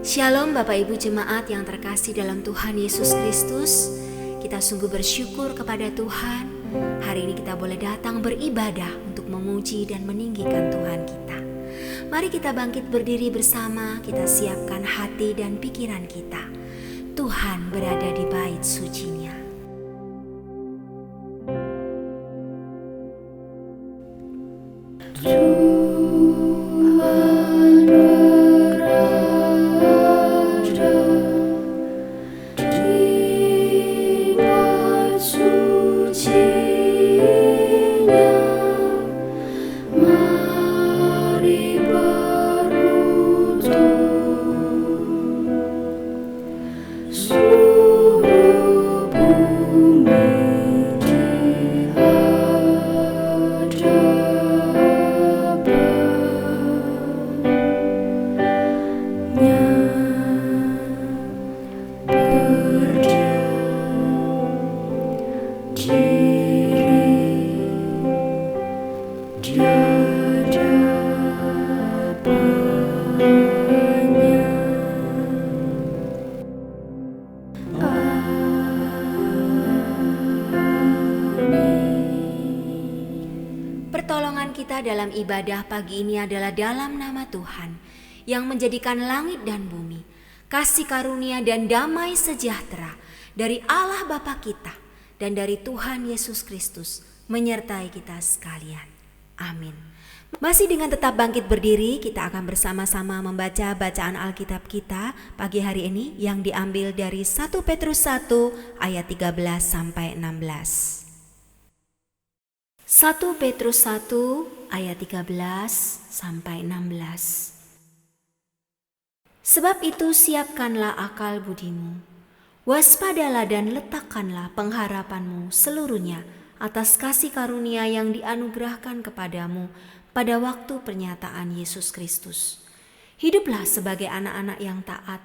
Shalom Bapak Ibu Jemaat yang terkasih dalam Tuhan Yesus Kristus. Kita sungguh bersyukur kepada Tuhan. Hari ini kita boleh datang beribadah untuk memuji dan meninggikan Tuhan kita. Mari kita bangkit berdiri bersama, kita siapkan hati dan pikiran kita. Tuhan berada di bait suci-Nya. Pertolongan kita dalam ibadah pagi ini adalah dalam nama Tuhan yang menjadikan langit dan bumi, kasih karunia dan damai sejahtera dari Allah Bapa kita dan dari Tuhan Yesus Kristus menyertai kita sekalian. Amin. Masih dengan tetap bangkit berdiri, kita akan bersama-sama membaca bacaan Alkitab kita pagi hari ini yang diambil dari 1 Petrus 1 ayat 13 sampai 16. 1 Petrus 1 ayat 13 sampai 16. Sebab itu siapkanlah akal budimu, waspadalah dan letakkanlah pengharapanmu seluruhnya atas kasih karunia yang dianugerahkan kepadamu pada waktu pernyataan Yesus Kristus. Hiduplah sebagai anak-anak yang taat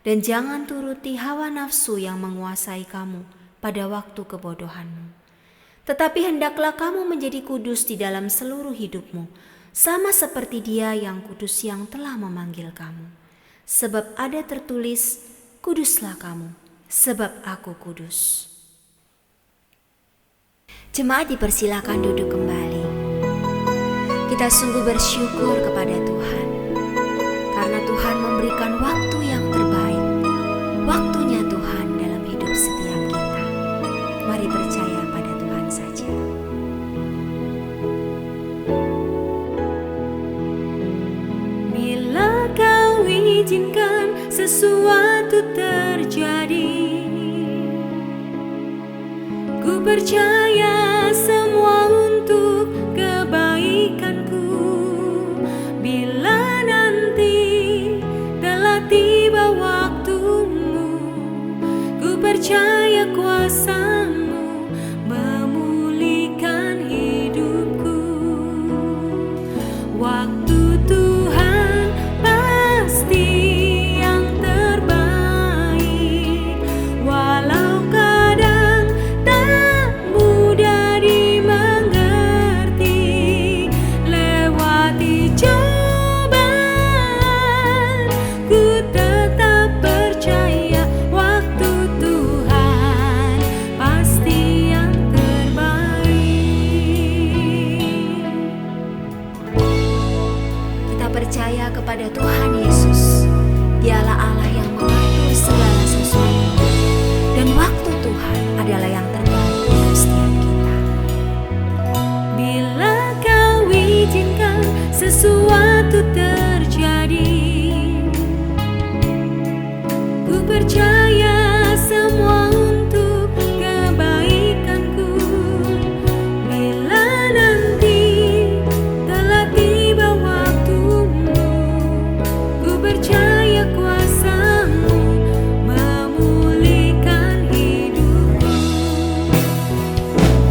dan jangan turuti hawa nafsu yang menguasai kamu pada waktu kebodohanmu. Tetapi hendaklah kamu menjadi kudus di dalam seluruh hidupmu, sama seperti Dia yang kudus yang telah memanggil kamu. Sebab ada tertulis, kuduslah kamu, sebab aku kudus. Jemaat dipersilakan duduk kembali. Kita sungguh bersyukur kepada Tuhan, karena Tuhan memberikan waktu yang terbaik, waktunya Tuhan dalam hidup setiap kita. Mari percaya pada Tuhan saja. Bila kau izinkan sesuatu terjadi, ku percaya semua untuk kebaikanku. Bila nanti telah tiba waktumu, ku percaya kuasa-Mu memulihkan hidupku. Waktu Tuhan pasti yang terbaik, walau kadang tak mudah dimengerti. Lewati cobaan, ku tetap percaya waktu Tuhan pasti yang terbaik. Kita percaya kepada Tuhan Yesus. Dialah Allah yang mengatur segala sesuatu, dan waktu Tuhan adalah yang terbaik untuk setiap kita. Bila kau izinkan sesuatu terjadi, ku percaya semua untuk kebaikanku. Bila nanti telah tiba waktumu, ku percaya kuasa-Mu memulihkan hidupku.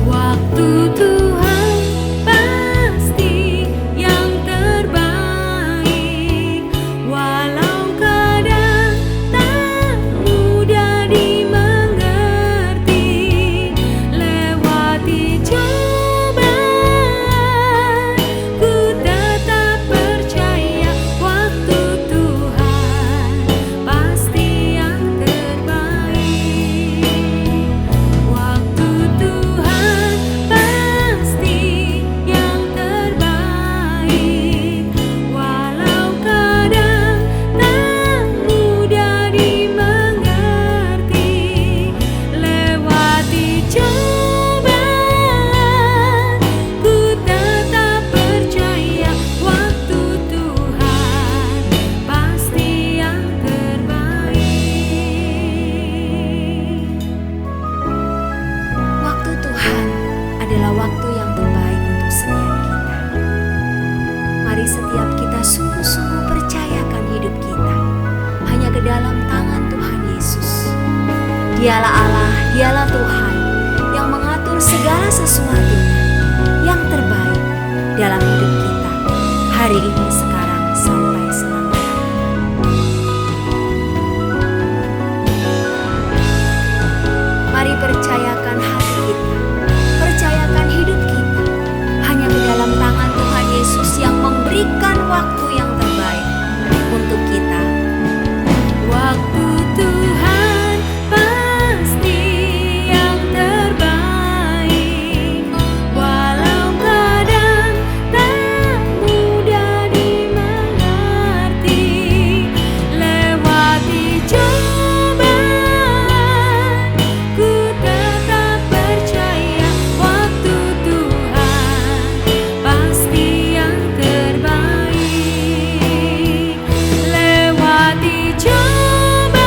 Waktu Tuhan pasti yang terbaik, Dialah Allah, dialah Tuhan yang mengatur segala sesuatu yang terbaik dalam hidup kita hari ini, sekarang, sampai selamanya. Mari percayakan hati kita, percayakan hidup kita hanya ke dalam tangan Tuhan Yesus yang memberikan waktu yang terbaik untuk kita. Waktu Tuhan pasti yang terbaik, walau kadang tak mudah dimengerti. Lewati cobaan, ku tetap percaya waktu Tuhan pasti yang terbaik. Lewati cobaan,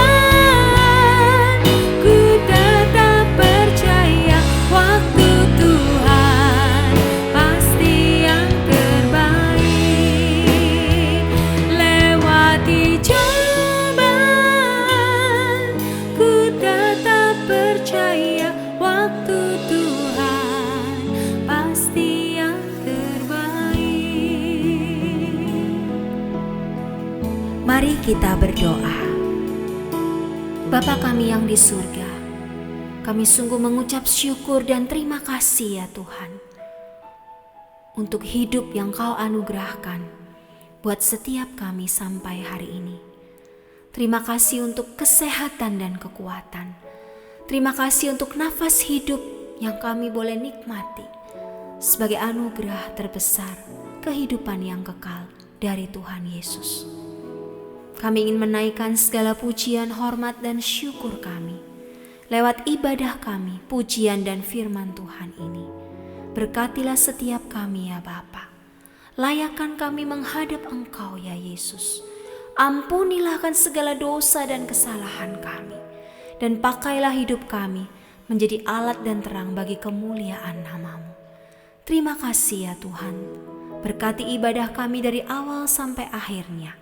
ku tetap percaya waktu Tuhan pasti yang terbaik. Lewati cobaan, ku tetap percaya waktu Tuhan pasti yang terbaik. Mari kita berdoa. Bapa kami yang di surga, kami sungguh mengucap syukur dan terima kasih ya Tuhan, untuk hidup yang Kau anugerahkan buat setiap kami sampai hari ini. Terima kasih untuk kesehatan dan kekuatan. Terima kasih untuk nafas hidup yang kami boleh nikmati sebagai anugerah terbesar kehidupan yang kekal dari Tuhan Yesus. Kami ingin menaikkan segala pujian, hormat, dan syukur kami lewat ibadah kami, pujian dan firman Tuhan ini. Berkatilah setiap kami ya Bapa. Layakkan kami menghadap Engkau ya Yesus. Ampunilah akan segala dosa dan kesalahan kami, dan pakailah hidup kami menjadi alat dan terang bagi kemuliaan nama-Mu. Terima kasih ya Tuhan. Berkati ibadah kami dari awal sampai akhirnya.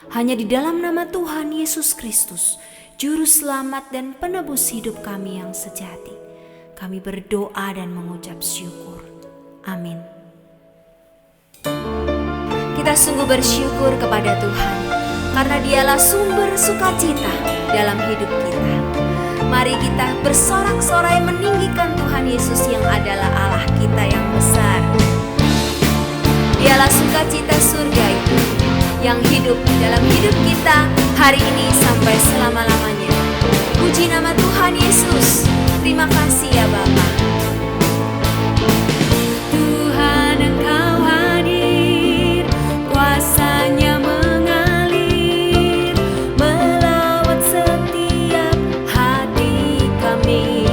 Hanya di dalam nama Tuhan Yesus Kristus, Juru Selamat dan Penebus hidup kami yang sejati, kami berdoa dan mengucap syukur. Amin. Kita sungguh bersyukur kepada Tuhan, karena Dialah sumber sukacita dalam hidup kita. Mari kita bersorak-sorai meninggikan Tuhan Yesus yang adalah Allah kita yang besar. Dialah sukacita surga itu yang hidup dalam hidup kita hari ini sampai selama-lamanya. Puji nama Tuhan Yesus. Terima kasih ya Bapa. Tuhan Engkau hadir, kuasanya mengalir melawat setiap hati kami.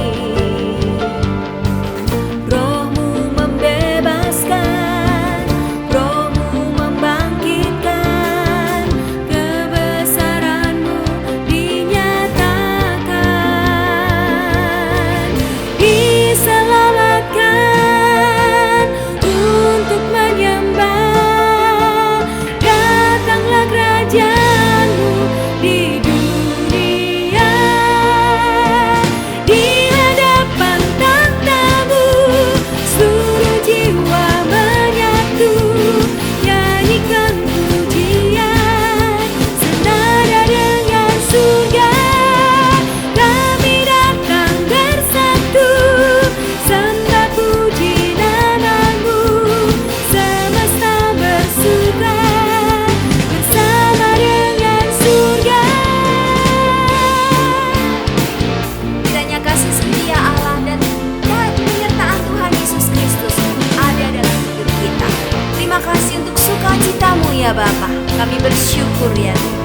Roh-Mu membebaskan, Roh-Mu membangkitkan, kebesaran-Mu dinyatakan. Diselamatkan untuk menyembah, datanglah kerajaan-Mu di dunia. Di hadapan takhta-Mu seluruh jiwa menyatu, nyanyikan pujian senada dengan surga. Kami datang bersatu, sembah puji nama-Mu, semesta bersuka bersama dengan surga. Kiranya kasih setia Allah dan penyertaan Tuhan Yesus Kristus ada dalam hidup kita. Terima kasih untuk sukacita-Mu ya Bapa. Kami bersyukur ya Tuhan.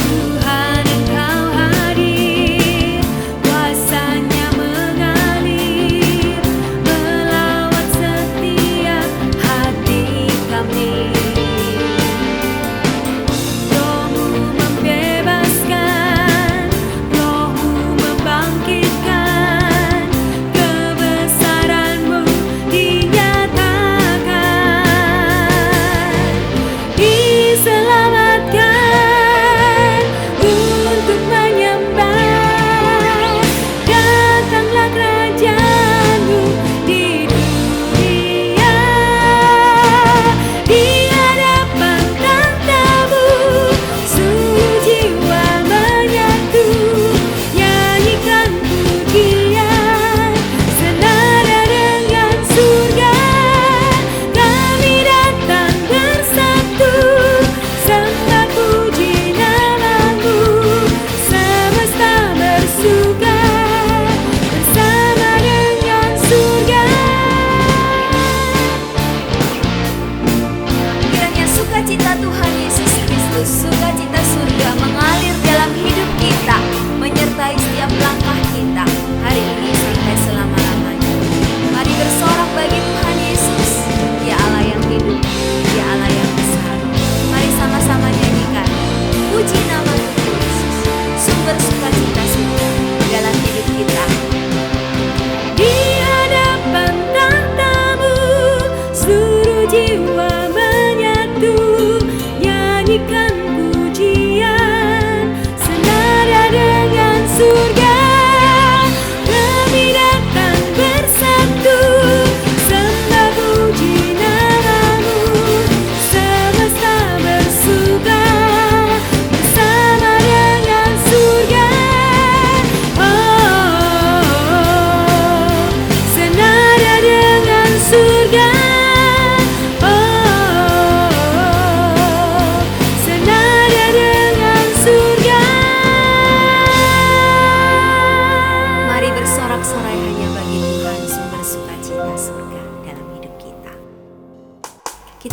Tuhan Engkau hadir, kuasanya mengalir melawat setiap hati kami. Roh-Mu membebaskan, Roh-Mu membangkitkan, kebesaran-Mu dinyatakan. Diselamatkan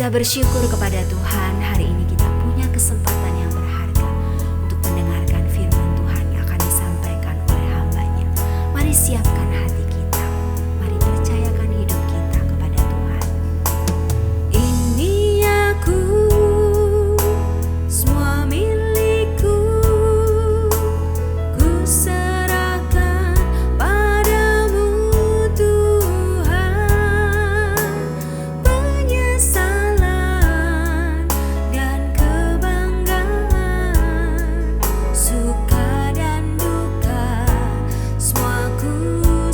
Kita bersyukur kepada Tuhan, hari ini kita punya kesempatan yang berharga untuk mendengarkan firman Tuhan yang akan disampaikan oleh hamba-Nya. Mari siapkan hati kita, mari percayakan hidup kita kepada Tuhan. Ini aku, semua milikku, ku serahkan padamu Tuhan. Penyesalan dan kebanggaan, suka dan duka, semua ku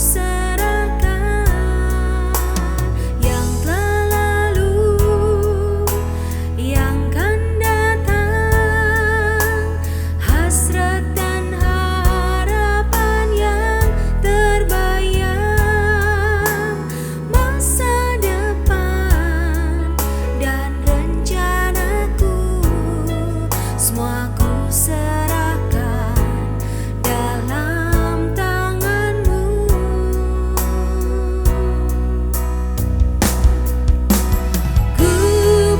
serahkan. Yang telah lalu, yang kan datang, hasrat dan harapan yang terbayang, masa depan dan rencanaku, semua ku serahkan dalam tangan-Mu. Ku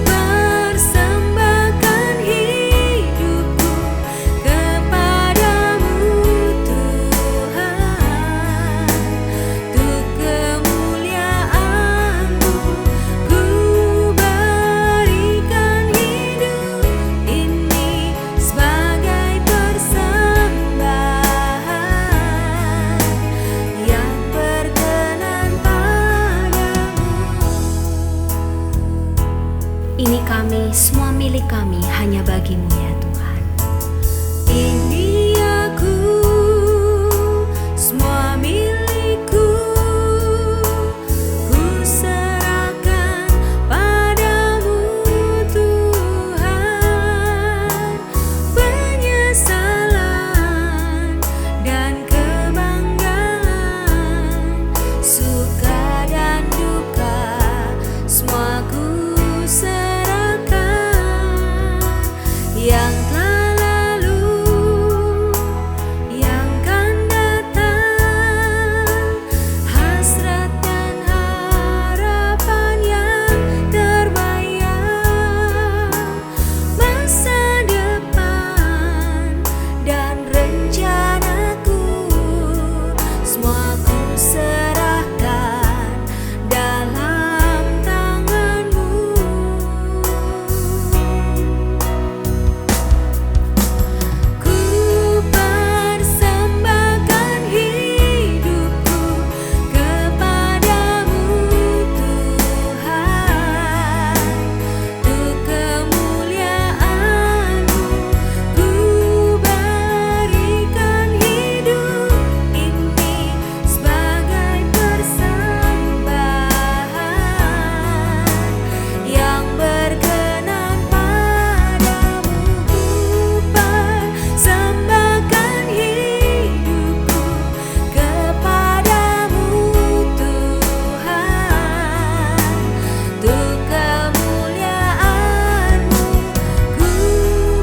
persembahkan hidupku kepadamu Tuhan, untuk kemuliaan-Mu. Ku berikan hidup ini sebagai persembahan yang berkenan padamu. Ini kami, semua milik kami, hanya bagi-Mu ya Tuhan. Ini aku, semua milikku, ku serahkan padamu Tuhan. Penyesalan dan kebanggaan, suka dan duka, semua ku serahkan. Yang telah lalu, yang kan datang, hasrat dan harapan yang terbayang, masa depan dan rencanaku, semua ku serahkan dalam tangan-Mu. Ku persembahkan hidupku kepadamu Tuhan, untuk kemuliaan-Mu. Ku berikan hidup ini sebagai persembahan yang berkenan padamu. Ku persembahkan hidupku kepadamu Tuhan, untuk kemuliaan-Mu. Ku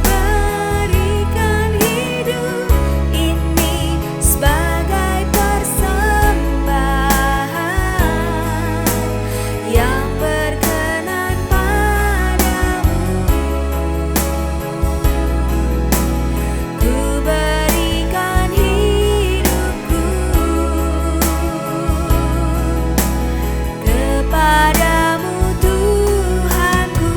berikan hidup ini sebagai persembahan yang berkenan padamu. Ku berikan hidupku kepadamu Tuhanku.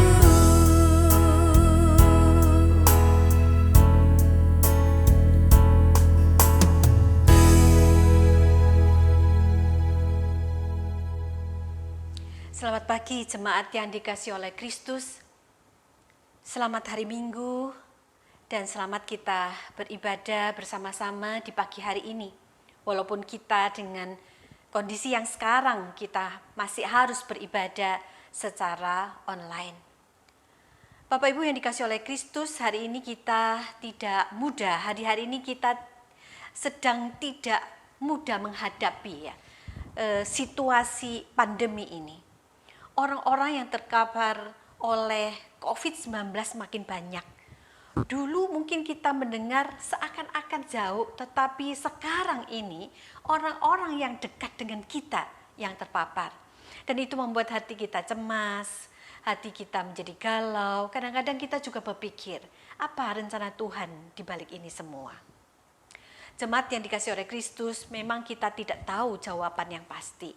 Selamat pagi jemaat yang dikasihi oleh Kristus. Selamat hari Minggu dan selamat kita beribadah bersama-sama di pagi hari ini. Walaupun kita dengan kondisi yang sekarang kita masih harus beribadah secara online. Bapak Ibu yang dikasihi oleh Kristus, hari ini kita tidak mudah, hari-hari ini kita sedang tidak mudah menghadapi situasi pandemi ini. Orang-orang yang terkapar oleh COVID-19 makin banyak. Dulu mungkin kita mendengar seakan-akan jauh, tetapi sekarang ini orang-orang yang dekat dengan kita yang terpapar. Dan itu membuat hati kita cemas, hati kita menjadi galau. Kadang-kadang kita juga berpikir, apa rencana Tuhan di balik ini semua? Jemaat yang dikasihi oleh Kristus, memang kita tidak tahu jawaban yang pasti.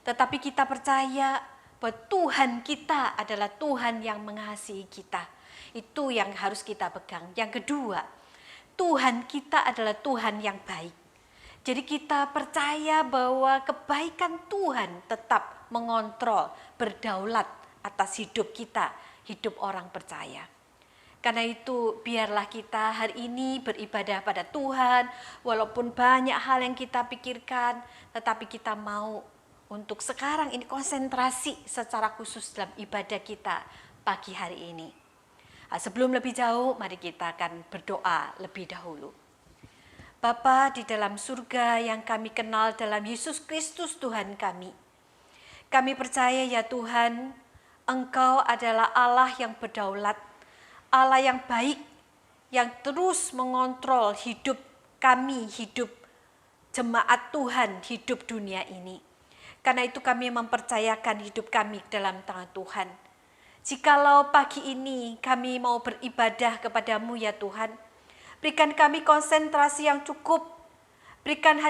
Tetapi kita percaya bahwa Tuhan kita adalah Tuhan yang mengasihi kita. Itu yang harus kita pegang. Yang kedua, Tuhan kita adalah Tuhan yang baik. Jadi kita percaya bahwa kebaikan Tuhan tetap mengontrol, berdaulat atas hidup kita, hidup orang percaya. Karena itu biarlah kita hari ini beribadah pada Tuhan, walaupun banyak hal yang kita pikirkan, tetapi kita mau untuk sekarang ini konsentrasi secara khusus dalam ibadah kita pagi hari ini. Nah, sebelum lebih jauh, mari kita akan berdoa lebih dahulu. Bapa di dalam surga yang kami kenal dalam Yesus Kristus Tuhan kami. Kami percaya ya Tuhan, Engkau adalah Allah yang berdaulat, Allah yang baik, yang terus mengontrol hidup kami, hidup jemaat Tuhan, hidup dunia ini. Karena itu kami mempercayakan hidup kami dalam tangan Tuhan. Jikalau pagi ini kami mau beribadah kepadamu ya Tuhan, berikan kami konsentrasi yang cukup, berikan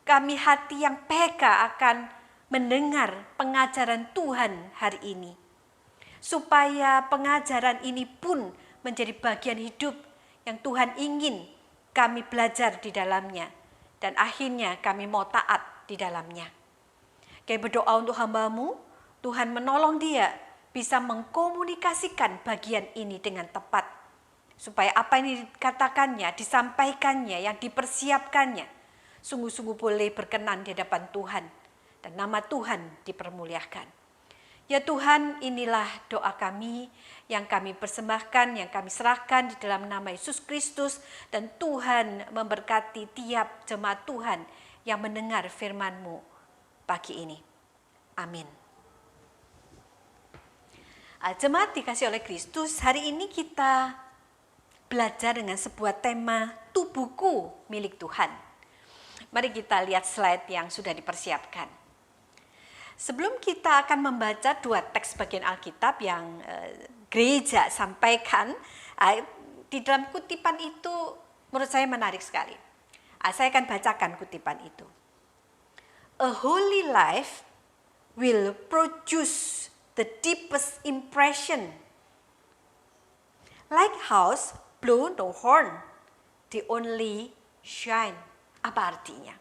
kami hati yang peka akan mendengar pengajaran Tuhan hari ini. Supaya pengajaran ini pun menjadi bagian hidup yang Tuhan ingin kami belajar di dalamnya. Dan akhirnya kami mau taat di dalamnya. Kami berdoa untuk hamba-Mu, Tuhan menolong dia bisa mengkomunikasikan bagian ini dengan tepat. Supaya apa yang dikatakannya, disampaikannya, yang dipersiapkannya, sungguh-sungguh boleh berkenan di hadapan Tuhan. Dan nama Tuhan dipermuliakan. Ya Tuhan, inilah doa kami yang kami persembahkan, yang kami serahkan di dalam nama Yesus Kristus. Dan Tuhan memberkati tiap jemaat Tuhan yang mendengar firman-Mu pagi ini. Amin. Jemaat dikasihi oleh Kristus, hari ini kita belajar dengan sebuah tema tubuhku milik Tuhan. Mari kita lihat slide yang sudah dipersiapkan. Sebelum kita akan membaca dua teks bagian Alkitab yang gereja sampaikan, di dalam kutipan itu menurut saya menarik sekali. Saya akan bacakan kutipan itu. A holy life will produce the deepest impression. Like house blow no horn, the only shine. Apa artinya?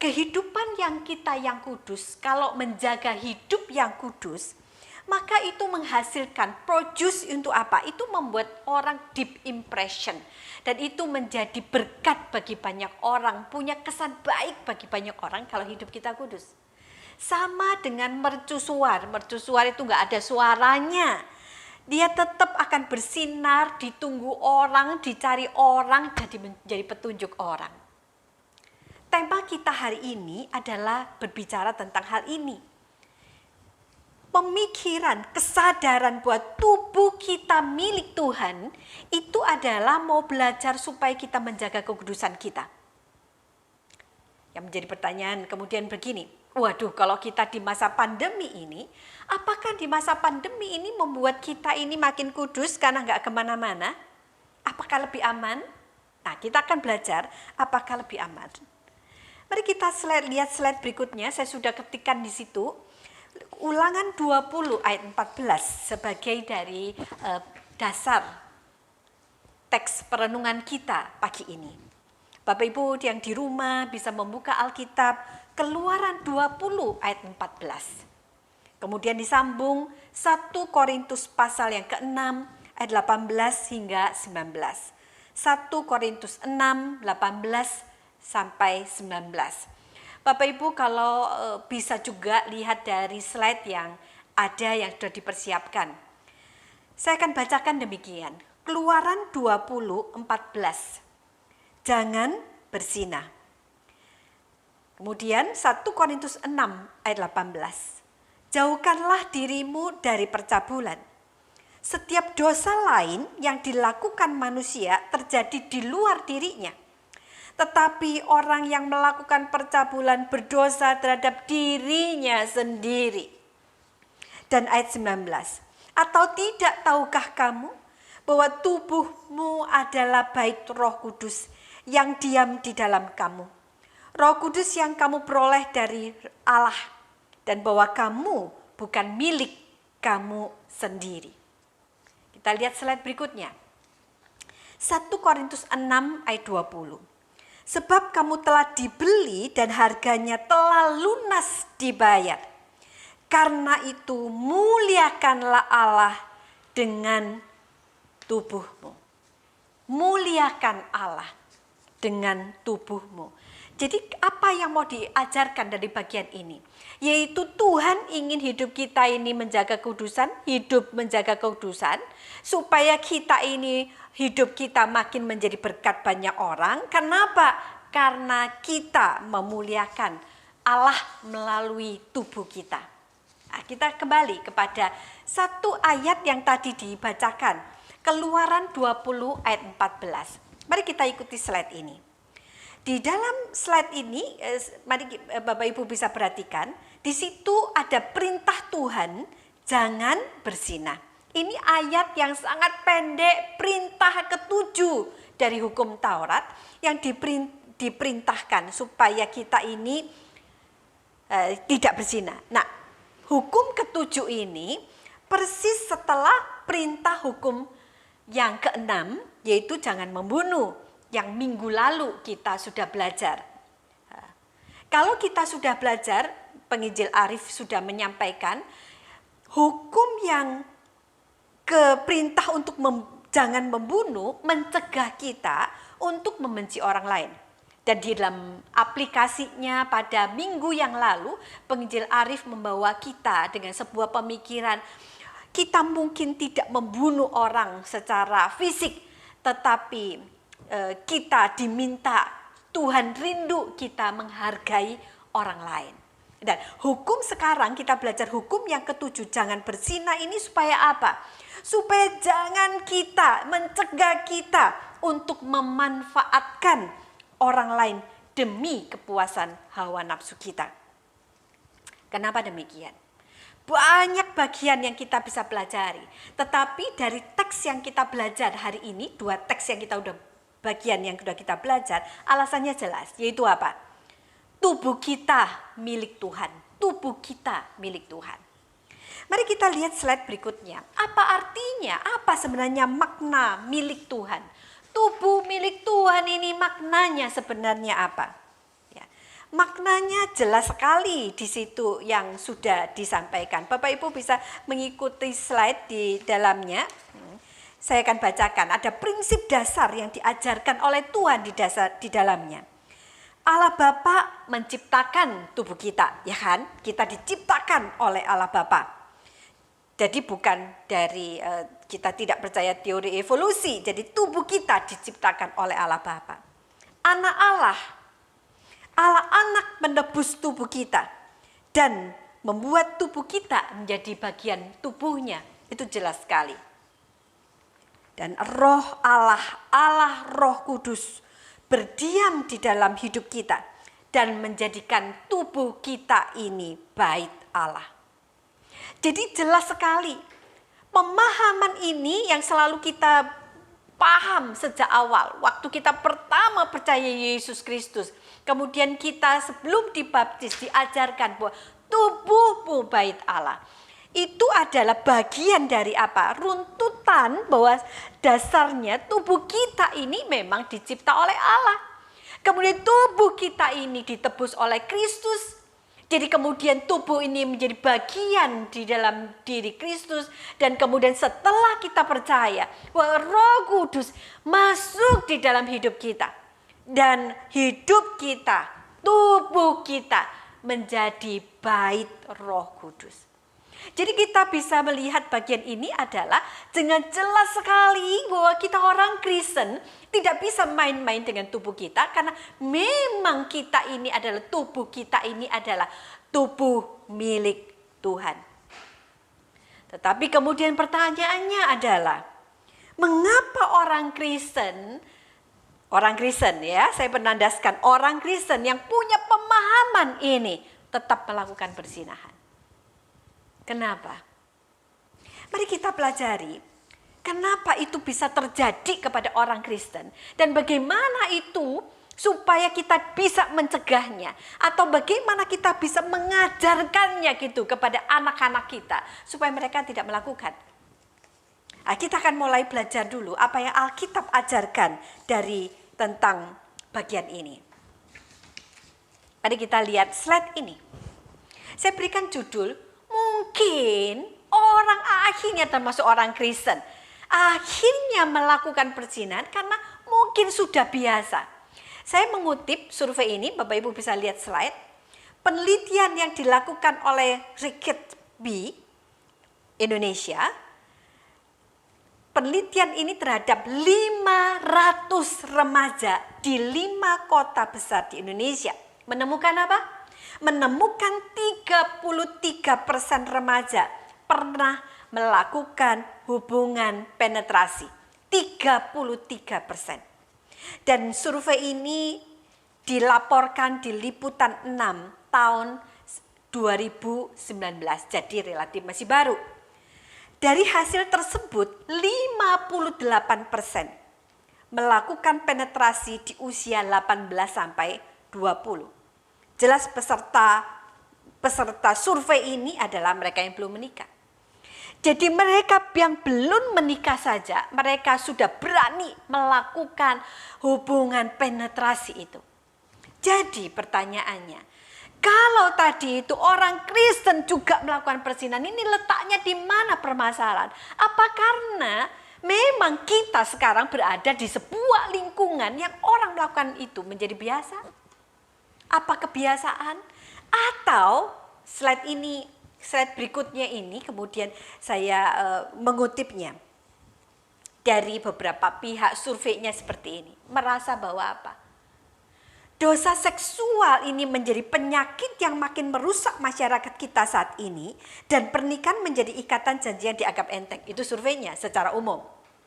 Kehidupan yang kudus, kalau menjaga hidup yang kudus, maka itu menghasilkan produce untuk apa? Itu membuat orang deep impression. Dan itu menjadi berkat bagi banyak orang, punya kesan baik bagi banyak orang kalau hidup kita kudus. Sama dengan mercusuar itu nggak ada suaranya. Dia tetap akan bersinar, ditunggu orang, dicari orang, jadi menjadi petunjuk orang. Tema kita hari ini adalah berbicara tentang hal ini. Pemikiran, kesadaran buat tubuh kita milik Tuhan, itu adalah mau belajar supaya kita menjaga kekudusan kita. Yang menjadi pertanyaan kemudian begini, waduh kalau kita di masa pandemi ini, apakah di masa pandemi ini membuat kita ini makin kudus karena nggak kemana-mana? Apakah lebih aman? Nah, kita akan belajar apakah lebih aman. Mari kita lihat slide berikutnya, saya sudah ketikkan di situ. Ulangan 20 ayat 14 sebagai dari dasar teks perenungan kita pagi ini. Bapak Ibu yang di rumah bisa membuka Alkitab, Keluaran 20 ayat 14. Kemudian disambung 1 Korintus pasal yang ke-6 ayat 18 hingga 19. 1 Korintus 6, 18 sampai 19. Bapak Ibu kalau bisa juga lihat dari slide yang ada yang sudah dipersiapkan. Saya akan bacakan demikian. Keluaran 20, 14. Jangan berzina. Kemudian 1 Korintus 6 ayat 18. Jauhkanlah dirimu dari percabulan. Setiap dosa lain yang dilakukan manusia terjadi di luar dirinya. Tetapi orang yang melakukan percabulan berdosa terhadap dirinya sendiri. Dan ayat 19. Atau tidak tahukah kamu bahwa tubuhmu adalah bait Roh Kudus yang diam di dalam kamu. Roh Kudus yang kamu peroleh dari Allah, dan bahwa kamu bukan milik kamu sendiri. Kita lihat slide berikutnya. 1 Korintus 6 ayat 20. Sebab kamu telah dibeli dan harganya telah lunas dibayar. Karena itu muliakanlah Allah dengan tubuhmu. Muliakan Allah dengan tubuhmu. Jadi apa yang mau diajarkan dari bagian ini? Yaitu Tuhan ingin hidup kita ini menjaga kudusan, hidup menjaga kudusan, supaya kita ini hidup kita makin menjadi berkat banyak orang. Kenapa? Karena kita memuliakan Allah melalui tubuh kita. Nah, kita kembali kepada satu ayat yang tadi dibacakan. Keluaran 20 ayat 14. Mari kita ikuti slide ini. Di dalam slide ini, mari Bapak Ibu bisa perhatikan, di situ ada perintah Tuhan, jangan berzinah. Ini ayat yang sangat pendek, perintah ke-7 dari hukum Taurat yang diperintahkan supaya kita ini tidak berzina. Nah, hukum ke-7 ini persis setelah perintah hukum yang ke-6, yaitu jangan membunuh, yang minggu lalu kita sudah belajar. Kalau kita sudah belajar, penginjil Arif sudah menyampaikan, hukum yang keperintah untuk jangan membunuh mencegah kita untuk membenci orang lain. Dan di dalam aplikasinya pada minggu yang lalu, penginjil Arif membawa kita dengan sebuah pemikiran, kita mungkin tidak membunuh orang secara fisik, tetapi kita diminta, Tuhan rindu kita menghargai orang lain. Dan hukum sekarang kita belajar hukum yang ke-7, jangan berzina, ini supaya apa? Supaya jangan kita mencegah kita untuk memanfaatkan orang lain demi kepuasan hawa nafsu kita. Kenapa demikian? Banyak bagian yang kita bisa pelajari. Tetapi dari teks yang kita belajar hari ini, 2 teks yang bagian yang sudah kita belajar, alasannya jelas, yaitu apa? Tubuh kita milik Tuhan. Tubuh kita milik Tuhan. Mari kita lihat slide berikutnya. Apa artinya? Apa sebenarnya makna milik Tuhan? Tubuh milik Tuhan ini maknanya sebenarnya apa? Ya, maknanya jelas sekali di situ yang sudah disampaikan. Bapak Ibu bisa mengikuti slide di dalamnya. Saya akan bacakan, ada prinsip dasar yang diajarkan oleh Tuhan di dalamnya. Allah Bapa menciptakan tubuh kita, ya kan? Kita diciptakan oleh Allah Bapa. Jadi bukan dari kita tidak percaya teori evolusi, jadi tubuh kita diciptakan oleh Allah Bapa. Anak Allah Anak menebus tubuh kita dan membuat tubuh kita menjadi bagian tubuhnya. Itu jelas sekali. Dan Roh Allah Roh Kudus berdiam di dalam hidup kita dan menjadikan tubuh kita ini bait Allah. Jadi jelas sekali pemahaman ini yang selalu kita paham sejak awal. Waktu kita pertama percaya Yesus Kristus, kemudian kita sebelum dibaptis diajarkan bahwa tubuhmu bait Allah. Itu adalah bagian dari apa? Runtutan bahwa dasarnya tubuh kita ini memang dicipta oleh Allah. Kemudian tubuh kita ini ditebus oleh Kristus. Jadi kemudian tubuh ini menjadi bagian di dalam diri Kristus. Dan kemudian setelah kita percaya bahwa Roh Kudus masuk di dalam hidup kita. Dan hidup kita, tubuh kita menjadi bait Roh Kudus. Jadi kita bisa melihat bagian ini adalah dengan jelas sekali bahwa kita orang Kristen tidak bisa main-main dengan tubuh kita, karena memang kita ini adalah tubuh kita ini adalah tubuh milik Tuhan. Tetapi kemudian pertanyaannya adalah, mengapa orang Kristen ya, saya menandaskan orang Kristen yang punya pemahaman ini tetap melakukan perzinahan? Kenapa? Mari kita pelajari kenapa itu bisa terjadi kepada orang Kristen dan bagaimana itu supaya kita bisa mencegahnya atau bagaimana kita bisa mengajarkannya gitu kepada anak-anak kita supaya mereka tidak melakukan. Nah, kita akan mulai belajar dulu apa yang Alkitab ajarkan dari tentang bagian ini. Mari kita lihat slide ini. Saya berikan judul, mungkin orang akhirnya termasuk orang Kristen akhirnya melakukan perzinahan karena mungkin sudah biasa. Saya mengutip survei ini, Bapak Ibu bisa lihat slide. Penelitian yang dilakukan oleh Ricket B Indonesia. Penelitian ini terhadap 500 remaja di 5 kota besar di Indonesia. Menemukan apa? Menemukan 33% remaja pernah melakukan hubungan penetrasi. 33%. Dan survei ini dilaporkan di Liputan 6 tahun 2019. Jadi relatif masih baru. Dari hasil tersebut 58% melakukan penetrasi di usia 18 sampai 20. Jelas peserta survei ini adalah mereka yang belum menikah. Jadi mereka yang belum menikah saja, mereka sudah berani melakukan hubungan penetrasi itu. Jadi pertanyaannya, kalau tadi itu orang Kristen juga melakukan perzinahan, ini letaknya di mana permasalahan? Apa karena memang kita sekarang berada di sebuah lingkungan yang orang melakukan itu menjadi biasa? Apa kebiasaan? Atau slide berikutnya ini kemudian saya mengutipnya dari beberapa pihak, surveinya seperti ini. Merasa bahwa apa? Dosa seksual ini menjadi penyakit yang makin merusak masyarakat kita saat ini dan pernikahan menjadi ikatan janji yang dianggap enteng. Itu surveinya secara umum,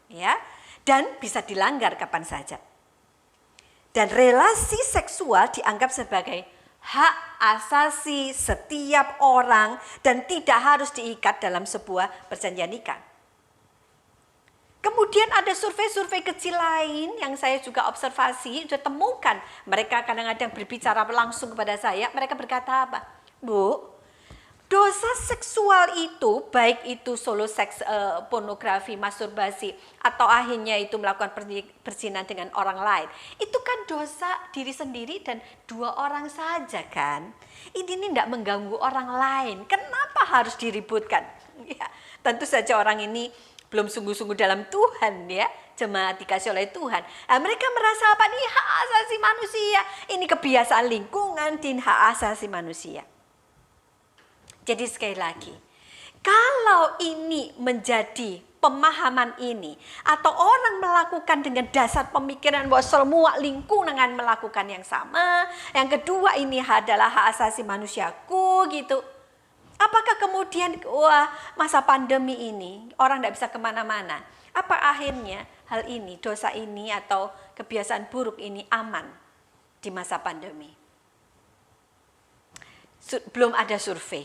ya. Dan bisa dilanggar kapan saja. Dan relasi seksual dianggap sebagai hak asasi setiap orang dan tidak harus diikat dalam sebuah perjanjian nikah. Kemudian ada survei-survei kecil lain yang saya juga observasi, sudah temukan. Mereka kadang-kadang berbicara langsung kepada saya, mereka berkata apa? Bu, dosa seksual itu, baik itu solo seks, pornografi, masturbasi, atau akhirnya itu melakukan perzinahan dengan orang lain. Itu kan dosa diri sendiri dan 2 orang saja kan. Ini tidak mengganggu orang lain. Kenapa harus diributkan? Ya, tentu saja orang ini belum sungguh-sungguh dalam Tuhan, ya, jemaat dikasih oleh Tuhan. Nah, mereka merasa apa? Ini hak asasi manusia. Ini kebiasaan lingkungan, din hak asasi manusia. Jadi sekali lagi, kalau ini menjadi pemahaman ini, atau orang melakukan dengan dasar pemikiran bahwa semua lingkungan melakukan yang sama, yang kedua ini adalah hak asasi manusiaku gitu. Apakah kemudian masa pandemi ini orang tidak bisa kemana-mana? Apa akhirnya hal ini, dosa ini atau kebiasaan buruk ini aman di masa pandemi? Belum ada survei.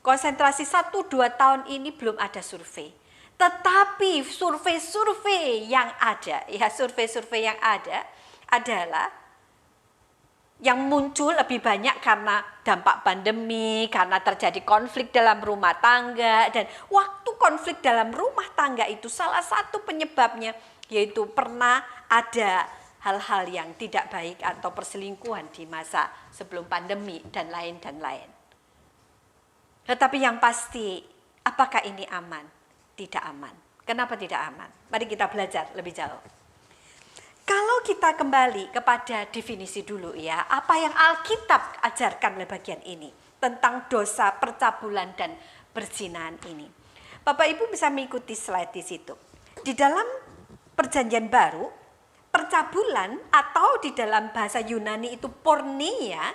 Konsentrasi 1-2 tahun ini belum ada survei. Tetapi survei-survei yang ada, ya survei-survei yang ada adalah yang muncul lebih banyak karena dampak pandemi, karena terjadi konflik dalam rumah tangga, dan waktu konflik dalam rumah tangga itu salah satu penyebabnya yaitu pernah ada hal-hal yang tidak baik atau perselingkuhan di masa sebelum pandemi dan lain-lain. Tetapi yang pasti, apakah ini aman? Tidak aman. Kenapa tidak aman? Mari kita belajar lebih jauh. Kalau kita kembali kepada definisi dulu ya, apa yang Alkitab ajarkan oleh bagian ini tentang dosa percabulan dan perzinahan ini. Bapak Ibu bisa mengikuti slide di situ. Di dalam Perjanjian Baru, percabulan atau di dalam bahasa Yunani itu porneia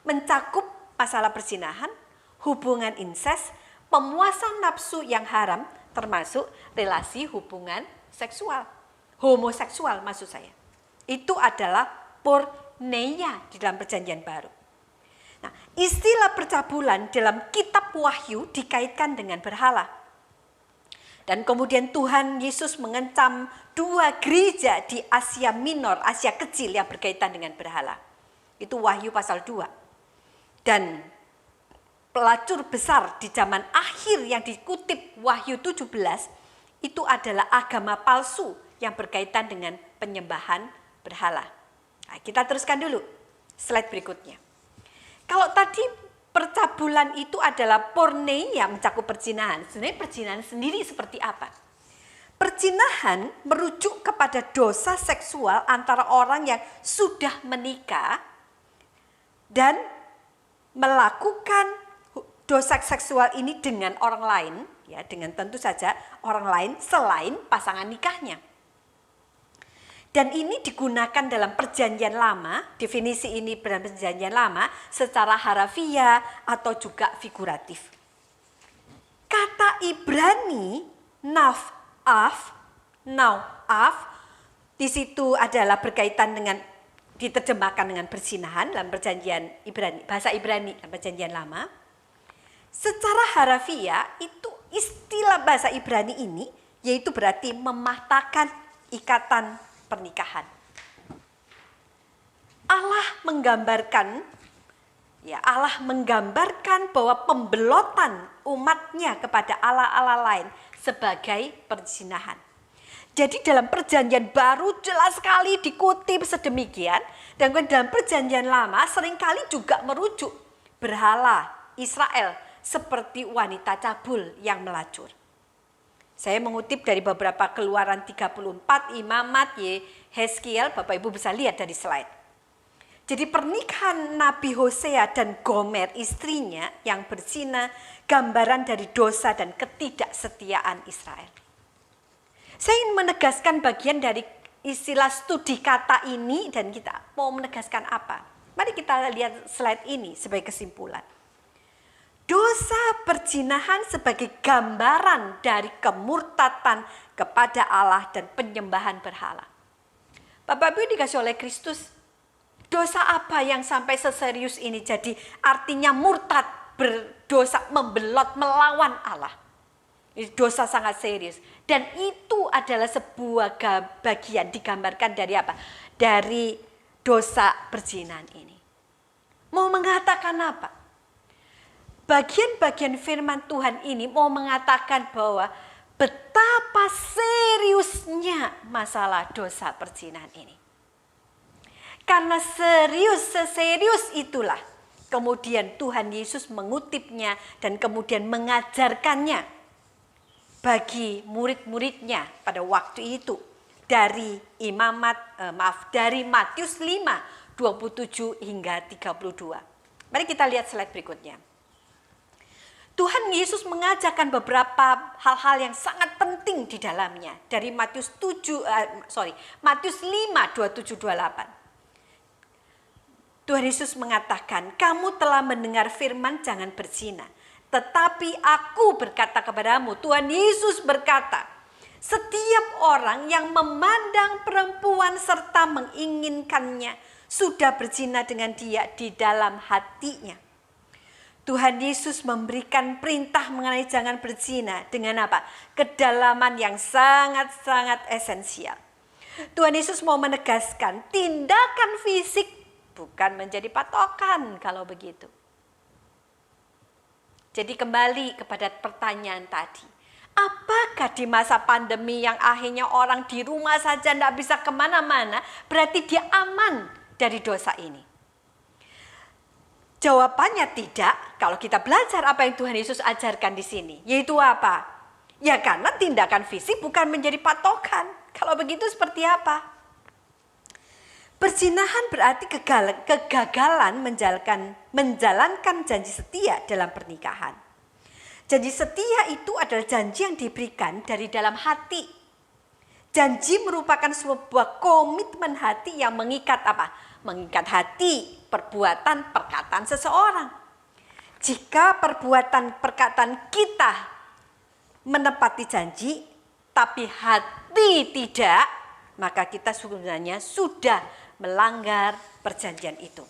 mencakup masalah perzinahan, hubungan insest, pemuasan nafsu yang haram, termasuk relasi hubungan seksual. Homoseksual maksud saya. Itu adalah porneia di dalam Perjanjian Baru. Nah, istilah percabulan dalam kitab Wahyu dikaitkan dengan berhala. Dan kemudian Tuhan Yesus mengancam 2 gereja di Asia Minor, Asia Kecil yang berkaitan dengan berhala. Itu Wahyu pasal 2. Dan pelacur besar di zaman akhir yang dikutip Wahyu 17 itu adalah agama palsu yang berkaitan dengan penyembahan berhala. Nah, kita teruskan dulu slide berikutnya. Kalau tadi percabulan itu adalah porneia mencakup perzinahan. Sebenarnya perzinahan sendiri seperti apa? Perzinahan merujuk kepada dosa seksual antara orang yang sudah menikah dan melakukan dosa seksual ini dengan orang lain, ya, dengan tentu saja orang lain selain pasangan nikahnya. Dan ini digunakan dalam perjanjian lama, definisi ini dalam perjanjian lama secara harafiah atau juga figuratif. Kata Ibrani naf'af, di situ adalah berkaitan dengan, diterjemahkan dengan perzinahan dalam perjanjian Ibrani, bahasa Ibrani dalam perjanjian lama. Secara harafiah itu istilah bahasa Ibrani ini yaitu berarti mematahkan ikatan pernikahan. Allah menggambarkan bahwa pembelotan umatnya kepada Allah-Allah lain sebagai perzinahan. Jadi dalam perjanjian baru jelas sekali dikutip sedemikian, dan dalam perjanjian lama seringkali juga merujuk berhala Israel seperti wanita cabul yang melacur. Saya mengutip dari beberapa Keluaran 34, Imamat, Yeskiel, Bapak Ibu bisa lihat dari slide. Jadi pernikahan Nabi Hosea dan Gomer istrinya yang berzina, gambaran dari dosa dan ketidaksetiaan Israel. Saya ingin menegaskan bagian dari istilah studi kata ini, dan kita mau menegaskan apa? Mari kita lihat slide ini sebagai kesimpulan. Dosa perzinahan sebagai gambaran dari kemurtatan kepada Allah dan penyembahan berhala. Bapak Ibu dikasih oleh Kristus, dosa apa yang sampai seserius ini jadi artinya murtad, berdosa, membelot, melawan Allah. Ini dosa sangat serius. Dan itu adalah sebuah bagian digambarkan dari apa? Dari dosa perzinahan ini. Mau mengatakan apa? Bagian-bagian firman Tuhan ini mau mengatakan bahwa betapa seriusnya masalah dosa perzinahan ini. Karena seserius itulah kemudian Tuhan Yesus mengutipnya dan kemudian mengajarkannya bagi murid-muridnya pada waktu itu dari dari Matius 5, 27 hingga 32. Mari kita lihat slide berikutnya. Tuhan Yesus mengajarkan beberapa hal-hal yang sangat penting di dalamnya dari Matius 5, 27, 28. Tuhan Yesus mengatakan, kamu telah mendengar firman jangan berzina. Tetapi aku berkata kepadamu, Tuhan Yesus berkata, setiap orang yang memandang perempuan serta menginginkannya sudah berzina dengan dia di dalam hatinya. Tuhan Yesus memberikan perintah mengenai jangan berzina dengan apa? Kedalaman yang sangat-sangat esensial. Tuhan Yesus mau menegaskan tindakan fisik bukan menjadi patokan kalau begitu. Jadi kembali kepada pertanyaan tadi. Apakah di masa pandemi yang akhirnya orang di rumah saja tidak bisa kemana-mana, berarti dia aman dari dosa ini? Jawabannya tidak, kalau kita belajar apa yang Tuhan Yesus ajarkan di sini. Yaitu apa? Ya karena tindakan fisik bukan menjadi patokan. Kalau begitu seperti apa? Perzinahan berarti kegagalan menjalankan janji setia dalam pernikahan. Janji setia itu adalah janji yang diberikan dari dalam hati. Janji merupakan sebuah komitmen hati yang mengikat apa? Mengikat hati, perbuatan, perkataan seseorang. Jika perbuatan, perkataan kita menepati janji, tapi hati tidak, maka kita sebenarnya sudah melanggar perjanjian itu.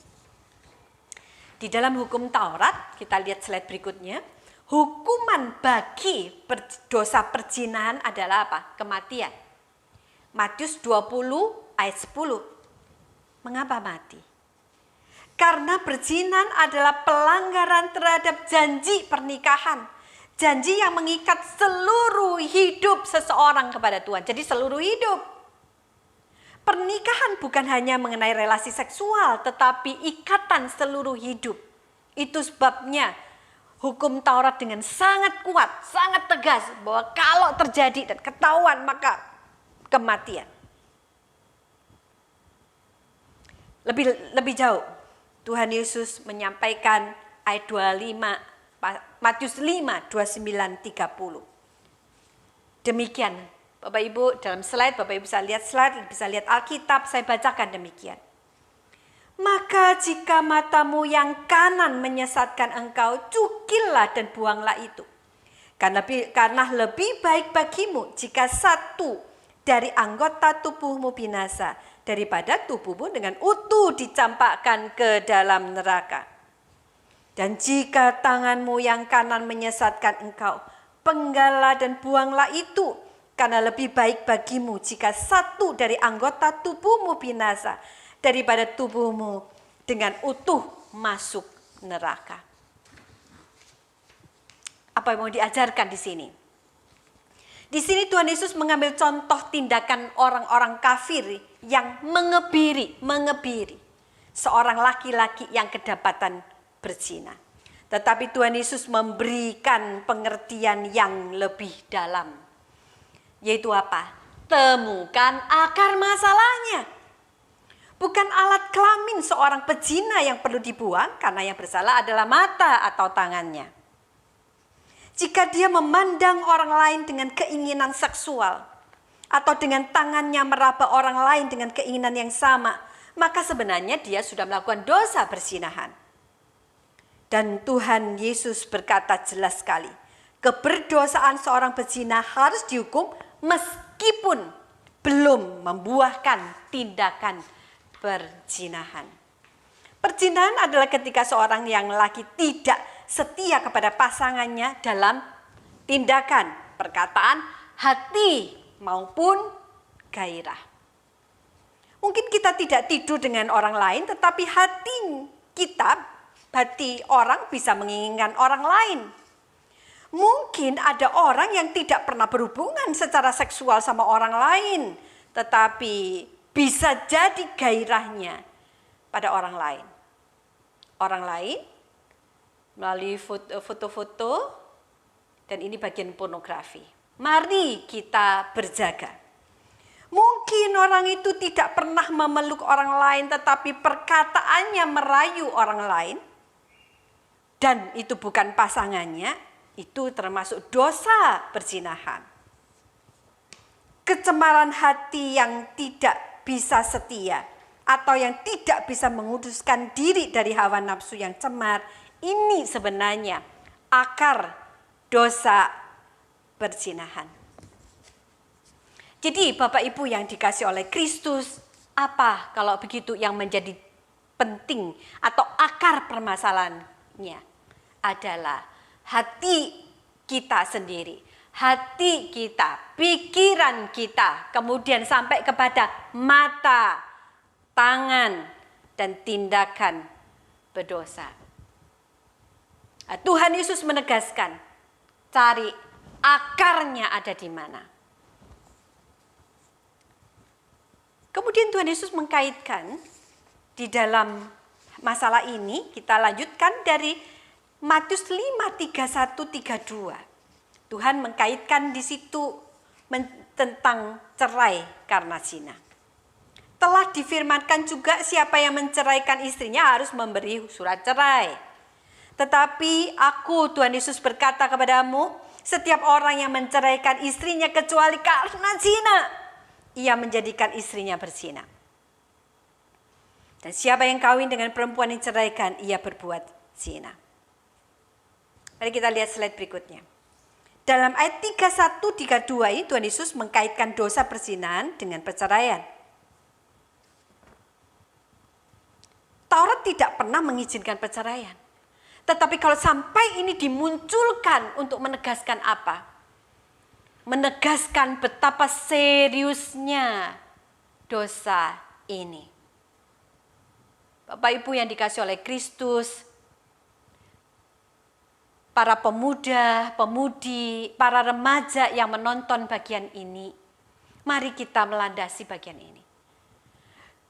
Di dalam hukum Taurat, kita lihat slide berikutnya, hukuman bagi dosa perzinahan adalah apa? Kematian. Matius 20 ayat 10. Mengapa mati? Karena perzinahan adalah pelanggaran terhadap janji pernikahan. Janji yang mengikat seluruh hidup seseorang kepada Tuhan. Jadi seluruh hidup. Pernikahan bukan hanya mengenai relasi seksual, tetapi ikatan seluruh hidup. Itu sebabnya hukum Taurat dengan sangat kuat, sangat tegas bahwa kalau terjadi dan ketahuan maka kematian. Lebih jauh, Tuhan Yesus menyampaikan ayat 25, Matius 5, 29, 30. Demikian, Bapak Ibu dalam slide, Bapak Ibu bisa lihat slide, bisa lihat Alkitab, saya bacakan demikian. Maka jika matamu yang kanan menyesatkan engkau, cukillah dan buanglah itu. Karena lebih baik bagimu jika satu dari anggota tubuhmu binasa, daripada tubuhmu dengan utuh dicampakkan ke dalam neraka. Dan jika tanganmu yang kanan menyesatkan engkau, penggalah dan buanglah itu, karena lebih baik bagimu jika satu dari anggota tubuhmu binasa, daripada tubuhmu dengan utuh masuk neraka. Apa yang mau diajarkan di sini? Di sini Tuhan Yesus mengambil contoh tindakan orang-orang kafir yang mengebiri seorang laki-laki yang kedapatan berzina. Tetapi Tuhan Yesus memberikan pengertian yang lebih dalam. Yaitu apa? Temukan akar masalahnya. Bukan alat kelamin seorang pezina yang perlu dibuang, karena yang bersalah adalah mata atau tangannya. Jika dia memandang orang lain dengan keinginan seksual, atau dengan tangannya meraba orang lain dengan keinginan yang sama, maka sebenarnya dia sudah melakukan dosa perzinahan. Dan Tuhan Yesus berkata jelas sekali, keberdosaan seorang pezina harus dihukum meskipun belum membuahkan tindakan perzinahan. Perzinahan adalah ketika seorang yang laki tidak setia kepada pasangannya dalam tindakan, perkataan, hati maupun gairah. Mungkin kita tidak tidur dengan orang lain, tetapi hati orang bisa menginginkan orang lain. Mungkin ada orang yang tidak pernah berhubungan secara seksual sama orang lain, tetapi bisa jadi gairahnya pada orang lain. Orang lain melalui foto-foto, dan ini bagian pornografi. Mari kita berjaga. Mungkin orang itu tidak pernah memeluk orang lain, tetapi perkataannya merayu orang lain, dan itu bukan pasangannya, itu termasuk dosa perzinahan. Kecemaran hati yang tidak bisa setia, atau yang tidak bisa menguduskan diri dari hawa nafsu yang cemar, ini sebenarnya akar dosa perzinahan. Jadi Bapak Ibu yang dikasih oleh Kristus, apa kalau begitu yang menjadi penting atau akar permasalahannya adalah hati kita sendiri, hati kita, pikiran kita, kemudian sampai kepada mata, tangan, dan tindakan berdosa. Tuhan Yesus menegaskan, cari akarnya ada di mana. Kemudian Tuhan Yesus mengkaitkan di dalam masalah ini, kita lanjutkan dari Matius 5, 31, 32. Tuhan mengkaitkan di situ tentang cerai karena zina. Telah difirmankan juga siapa yang menceraikan istrinya harus memberi surat cerai. Tetapi aku, Tuhan Yesus berkata kepadamu, setiap orang yang menceraikan istrinya kecuali karena zina, ia menjadikan istrinya berzina. Dan siapa yang kawin dengan perempuan yang ceraikan, ia berbuat zina. Mari kita lihat slide berikutnya. Dalam ayat 31, 32 ini Tuhan Yesus mengkaitkan dosa perzinahan dengan perceraian. Taurat tidak pernah mengizinkan perceraian. Tetapi kalau sampai ini dimunculkan untuk menegaskan apa? Menegaskan betapa seriusnya dosa ini. Bapak Ibu yang dikasihi oleh Kristus, para pemuda, pemudi, para remaja yang menonton bagian ini, mari kita melandasi bagian ini.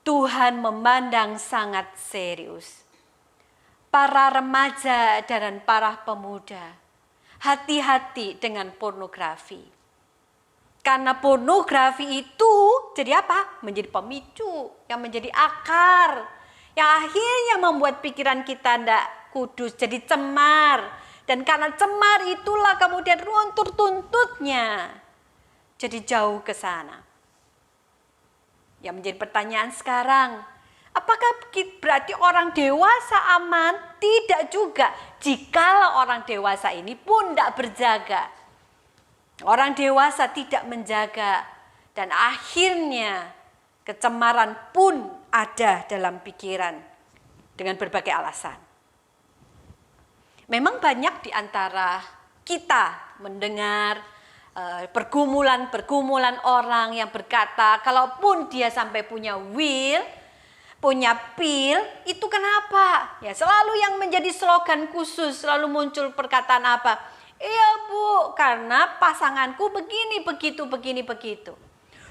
Tuhan memandang sangat serius. Para remaja dan para pemuda, hati-hati dengan pornografi. Karena pornografi itu jadi apa? Menjadi pemicu, yang menjadi akar, yang akhirnya membuat pikiran kita tidak kudus, jadi cemar. Dan karena cemar itulah kemudian runtur tuntutnya jadi jauh ke sana. Yang menjadi pertanyaan sekarang, apakah berarti orang dewasa aman? Tidak juga, jikalau orang dewasa ini pun tidak berjaga. Orang dewasa tidak menjaga, dan akhirnya kecemaran pun ada dalam pikiran dengan berbagai alasan. Memang banyak di antara kita mendengar pergumulan orang yang berkata, kalaupun dia sampai punya will, punya pil, itu kenapa? Ya, selalu yang menjadi slogan khusus, selalu muncul perkataan apa? Iya Bu, karena pasanganku begini, begitu, begini, begitu.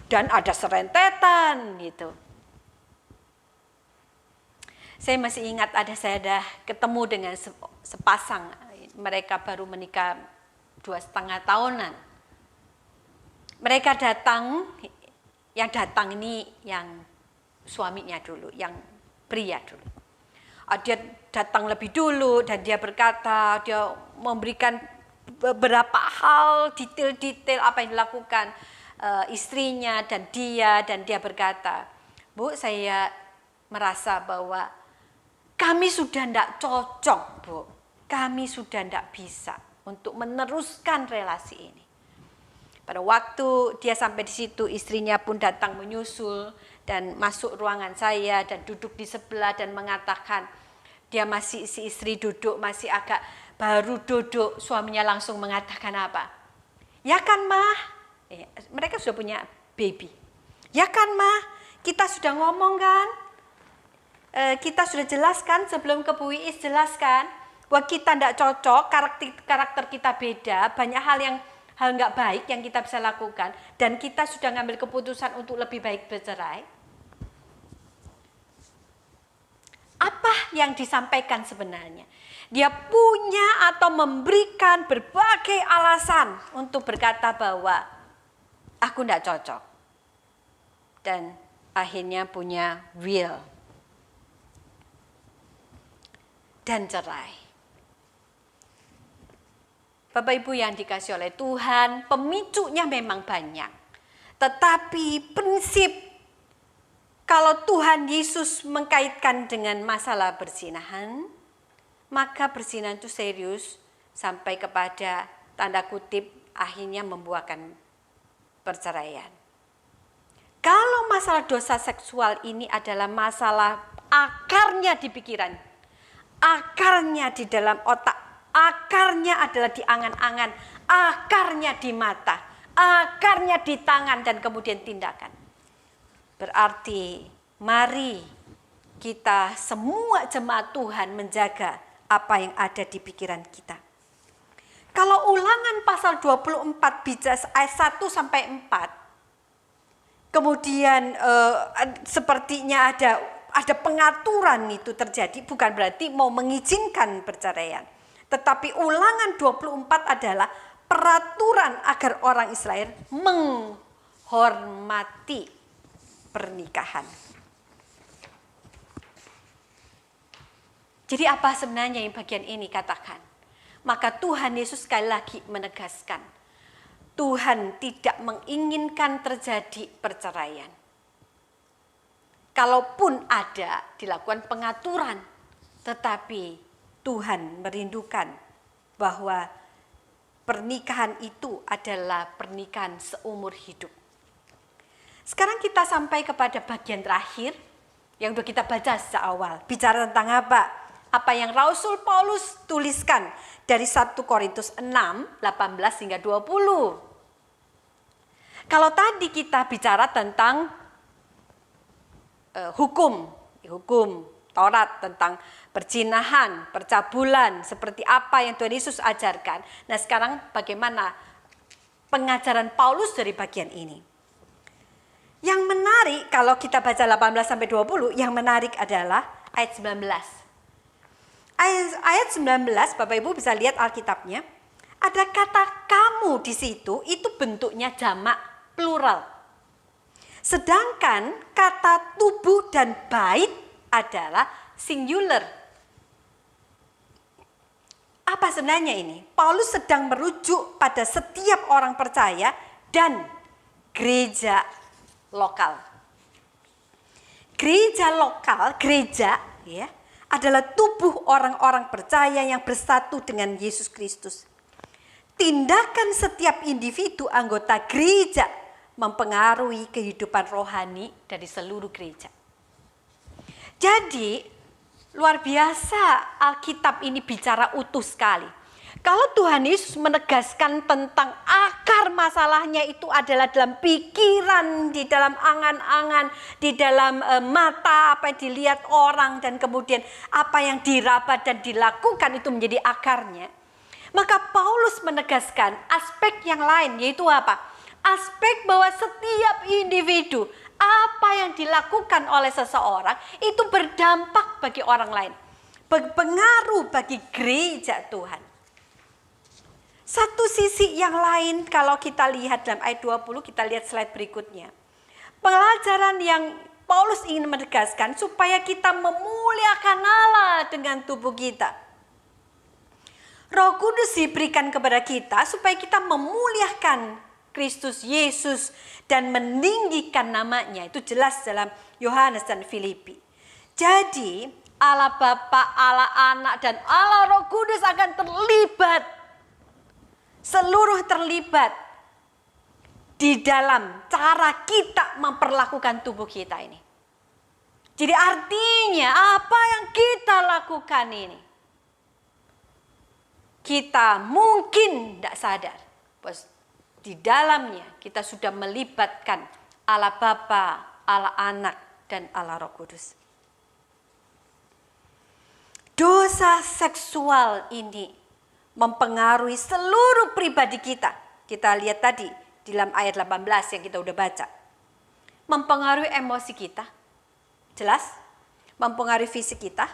Dan ada serentetan gitu. Saya masih ingat saya ada ketemu dengan sepasang, mereka baru menikah 2,5 tahunan. Mereka datang, yang datang ini yang suaminya dulu, yang pria dulu. Dia datang lebih dulu dan dia berkata, dia memberikan beberapa hal, detail-detail apa yang dilakukan istrinya dan dia berkata, Bu, saya merasa bahwa kami sudah tidak cocok, Bu. Kami sudah tidak bisa untuk meneruskan relasi ini. Pada waktu dia sampai di situ, istrinya pun datang menyusul dan masuk ruangan saya dan duduk di sebelah dan mengatakan, si istri duduk masih agak baru duduk, suaminya langsung mengatakan apa? Ya kan Mah, mereka sudah punya baby. Ya kan Mah, kita sudah ngomong kan? Kita sudah jelaskan sebelum ke Bu Iis, jelaskan bahwa kita tidak cocok, karakter kita beda, banyak hal nggak baik yang kita bisa lakukan, dan kita sudah ngambil keputusan untuk lebih baik bercerai. Apa yang disampaikan sebenarnya? Dia punya atau memberikan berbagai alasan untuk berkata bahwa aku tidak cocok, dan akhirnya punya will dan cerai. Bapak Ibu yang dikasihi oleh Tuhan, pemicunya memang banyak. Tetapi prinsip kalau Tuhan Yesus mengkaitkan dengan masalah perzinahan, maka perzinahan itu serius sampai kepada tanda kutip akhirnya membuahkan perceraian. Kalau masalah dosa seksual ini adalah masalah akarnya di pikiran, akarnya di dalam otak, akarnya adalah di angan-angan, akarnya di mata, akarnya di tangan dan kemudian tindakan. Berarti mari kita semua jemaat Tuhan menjaga apa yang ada di pikiran kita. Kalau Ulangan pasal 24 ayat 1 sampai 4, kemudian sepertinya ada pengaturan itu terjadi, bukan berarti mau mengizinkan perceraian. Tetapi Ulangan 24 adalah peraturan agar orang Israel menghormati pernikahan. Jadi apa sebenarnya yang bagian ini katakan? Maka Tuhan Yesus sekali lagi menegaskan, Tuhan tidak menginginkan terjadi perceraian. Kalaupun ada, dilakukan pengaturan, tetapi Tuhan merindukan bahwa pernikahan itu adalah pernikahan seumur hidup. Sekarang kita sampai kepada bagian terakhir, yang udah kita baca sejak awal. Bicara tentang apa? Apa yang Rasul Paulus tuliskan dari 1 Korintus 6, 18 hingga 20. Kalau tadi kita bicara tentang hukum Taurat, tentang perzinahan, percabulan, seperti apa yang Tuhan Yesus ajarkan. Nah sekarang bagaimana pengajaran Paulus dari bagian ini? Yang menarik kalau kita baca 18-20, yang menarik adalah ayat 19. Ayat 19, Bapak Ibu bisa lihat Alkitabnya. Ada kata kamu di situ, itu bentuknya jamak plural. Sedangkan kata tubuh dan bait adalah singular. Apa sebenarnya ini? Paulus sedang merujuk pada setiap orang percaya dan gereja lokal. Gereja ya, adalah tubuh orang-orang percaya yang bersatu dengan Yesus Kristus. Tindakan setiap individu anggota gereja mempengaruhi kehidupan rohani dari seluruh gereja. Jadi, luar biasa Alkitab ini bicara utuh sekali. Kalau Tuhan Yesus menegaskan tentang akar masalahnya itu adalah dalam pikiran, di dalam angan-angan, di dalam mata, apa yang dilihat orang, dan kemudian apa yang diraba dan dilakukan itu menjadi akarnya. Maka Paulus menegaskan aspek yang lain, yaitu apa? Aspek bahwa setiap individu, apa yang dilakukan oleh seseorang itu berdampak bagi orang lain, berpengaruh bagi gereja Tuhan. Satu sisi yang lain kalau kita lihat dalam ayat 20, kita lihat slide berikutnya. Pelajaran yang Paulus ingin menegaskan supaya kita memuliakan Allah dengan tubuh kita. Roh Kudus diberikan kepada kita supaya kita memuliakan Kristus Yesus dan meninggikan namanya. Itu jelas dalam Yohanes dan Filipi. Jadi Allah Bapa, Allah Anak, dan Allah Roh Kudus akan terlibat. Seluruh terlibat di dalam cara kita memperlakukan tubuh kita ini. Jadi artinya apa yang kita lakukan ini, kita mungkin tidak sadar bahwa di dalamnya kita sudah melibatkan Allah Bapa, Allah Anak, dan Allah Roh Kudus. Dosa seksual ini mempengaruhi seluruh pribadi kita. Kita lihat tadi di dalam ayat 18 yang kita udah baca. Mempengaruhi emosi kita. Jelas. Mempengaruhi fisik kita.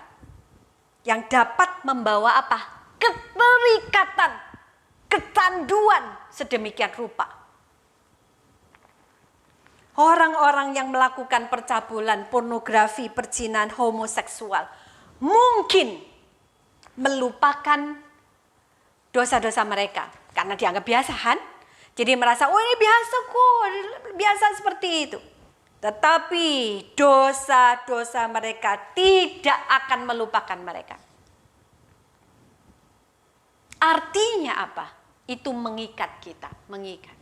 Yang dapat membawa apa? Keterikatan. Kecanduan sedemikian rupa. Orang-orang yang melakukan percabulan, pornografi, perzinahan, homoseksual mungkin melupakan dosa-dosa mereka karena dianggap biasa kan? Jadi merasa oh ini biasa kok, biasa seperti itu. Tetapi dosa-dosa mereka tidak akan melupakan mereka. Artinya apa? Itu mengikat kita, mengikat.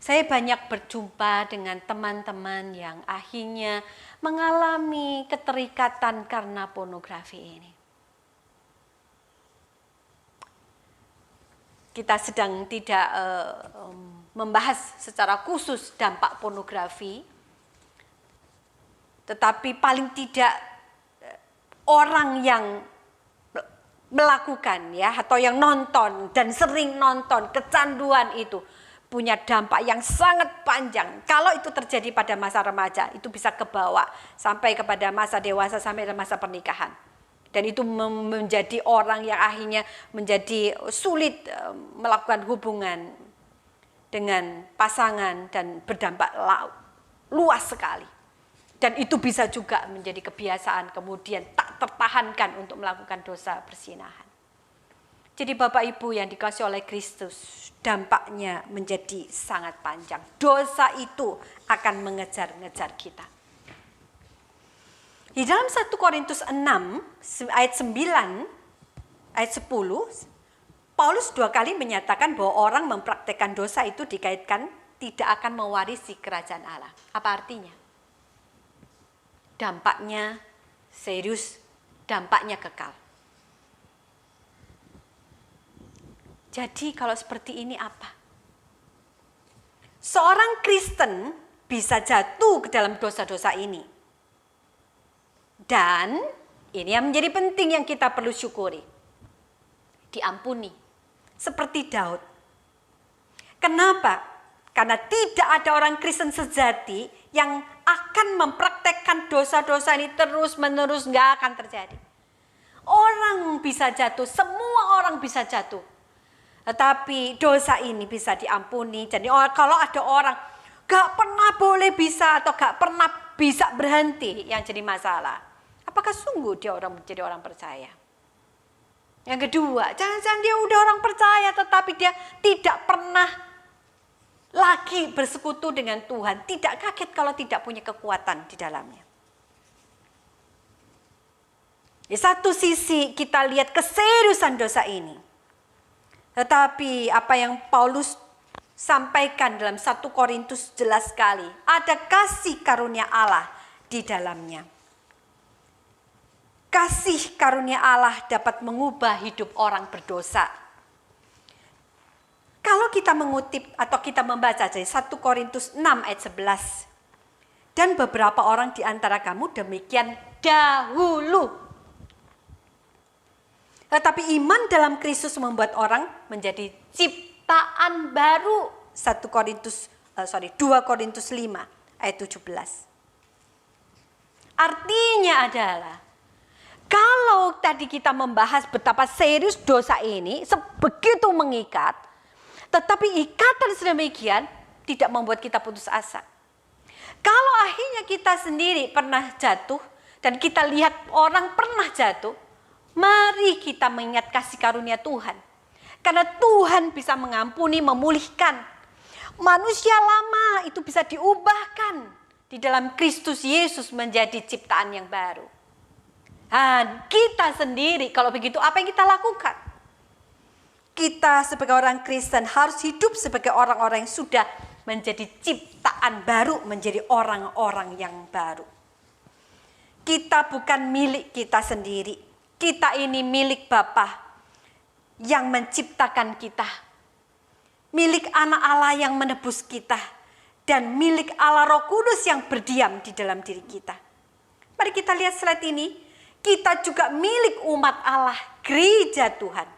Saya banyak berjumpa dengan teman-teman yang akhirnya mengalami keterikatan karena pornografi ini. Kita sedang tidak membahas secara khusus dampak pornografi, tetapi paling tidak orang yang melakukan ya atau yang nonton dan sering nonton, kecanduan itu punya dampak yang sangat panjang. Kalau itu terjadi pada masa remaja, itu bisa kebawa sampai kepada masa dewasa, sampai ke masa pernikahan. Dan itu menjadi orang yang akhirnya menjadi sulit melakukan hubungan dengan pasangan dan berdampak luas sekali. Dan itu bisa juga menjadi kebiasaan kemudian tak tertahankan untuk melakukan dosa perzinahan. Jadi Bapak Ibu yang dikasihi oleh Kristus, dampaknya menjadi sangat panjang. Dosa itu akan mengejar-ngejar kita. Di dalam 1 Korintus 6 ayat 9, ayat 10, Paulus 2 kali menyatakan bahwa orang mempraktekkan dosa itu dikaitkan tidak akan mewarisi kerajaan Allah. Apa artinya? dampaknya serius, dampaknya kekal. Jadi kalau seperti ini apa? Seorang Kristen bisa jatuh ke dalam dosa-dosa ini. Dan ini yang menjadi penting yang kita perlu syukuri. Diampuni. Seperti Daud. Kenapa? Karena tidak ada orang Kristen sejati yang akan mempraktekkan dosa-dosa ini terus-menerus, nggak akan terjadi. Orang bisa jatuh, semua orang bisa jatuh. Tetapi dosa ini bisa diampuni. Jadi kalau ada orang gak pernah boleh bisa atau gak pernah bisa berhenti, yang jadi masalah, apakah sungguh dia menjadi orang percaya? Yang kedua, jangan-jangan dia udah orang percaya tetapi dia tidak pernah lagi bersekutu dengan Tuhan. Tidak kaget kalau tidak punya kekuatan di dalamnya. Di satu sisi kita lihat keseriusan dosa ini. Tetapi apa yang Paulus sampaikan dalam 1 Korintus jelas sekali. Ada kasih karunia Allah di dalamnya. Kasih karunia Allah dapat mengubah hidup orang berdosa. Kalau kita mengutip atau kita membaca dari 1 Korintus 6 ayat 11. Dan beberapa orang di antara kamu demikian dahulu. Tetapi iman dalam Kristus membuat orang menjadi ciptaan baru. 2 Korintus 5 ayat 17. Artinya adalah, kalau tadi kita membahas betapa serius dosa ini, sebegitu mengikat, tetapi ikatan sedemikian tidak membuat kita putus asa. Kalau akhirnya kita sendiri pernah jatuh, dan kita lihat orang pernah jatuh, mari kita mengingat kasih karunia Tuhan. Karena Tuhan bisa mengampuni, memulihkan. Manusia lama itu bisa diubahkan di dalam Kristus Yesus menjadi ciptaan yang baru. Dan kita sendiri kalau begitu apa yang kita lakukan? Kita sebagai orang Kristen harus hidup sebagai orang-orang yang sudah menjadi ciptaan baru, menjadi orang-orang yang baru. Kita bukan milik kita sendiri. Kita ini milik Bapa yang menciptakan kita. Milik anak Allah yang menebus kita. Dan milik Allah Roh Kudus yang berdiam di dalam diri kita. Mari kita lihat slide ini. Kita juga milik umat Allah, gereja Tuhan.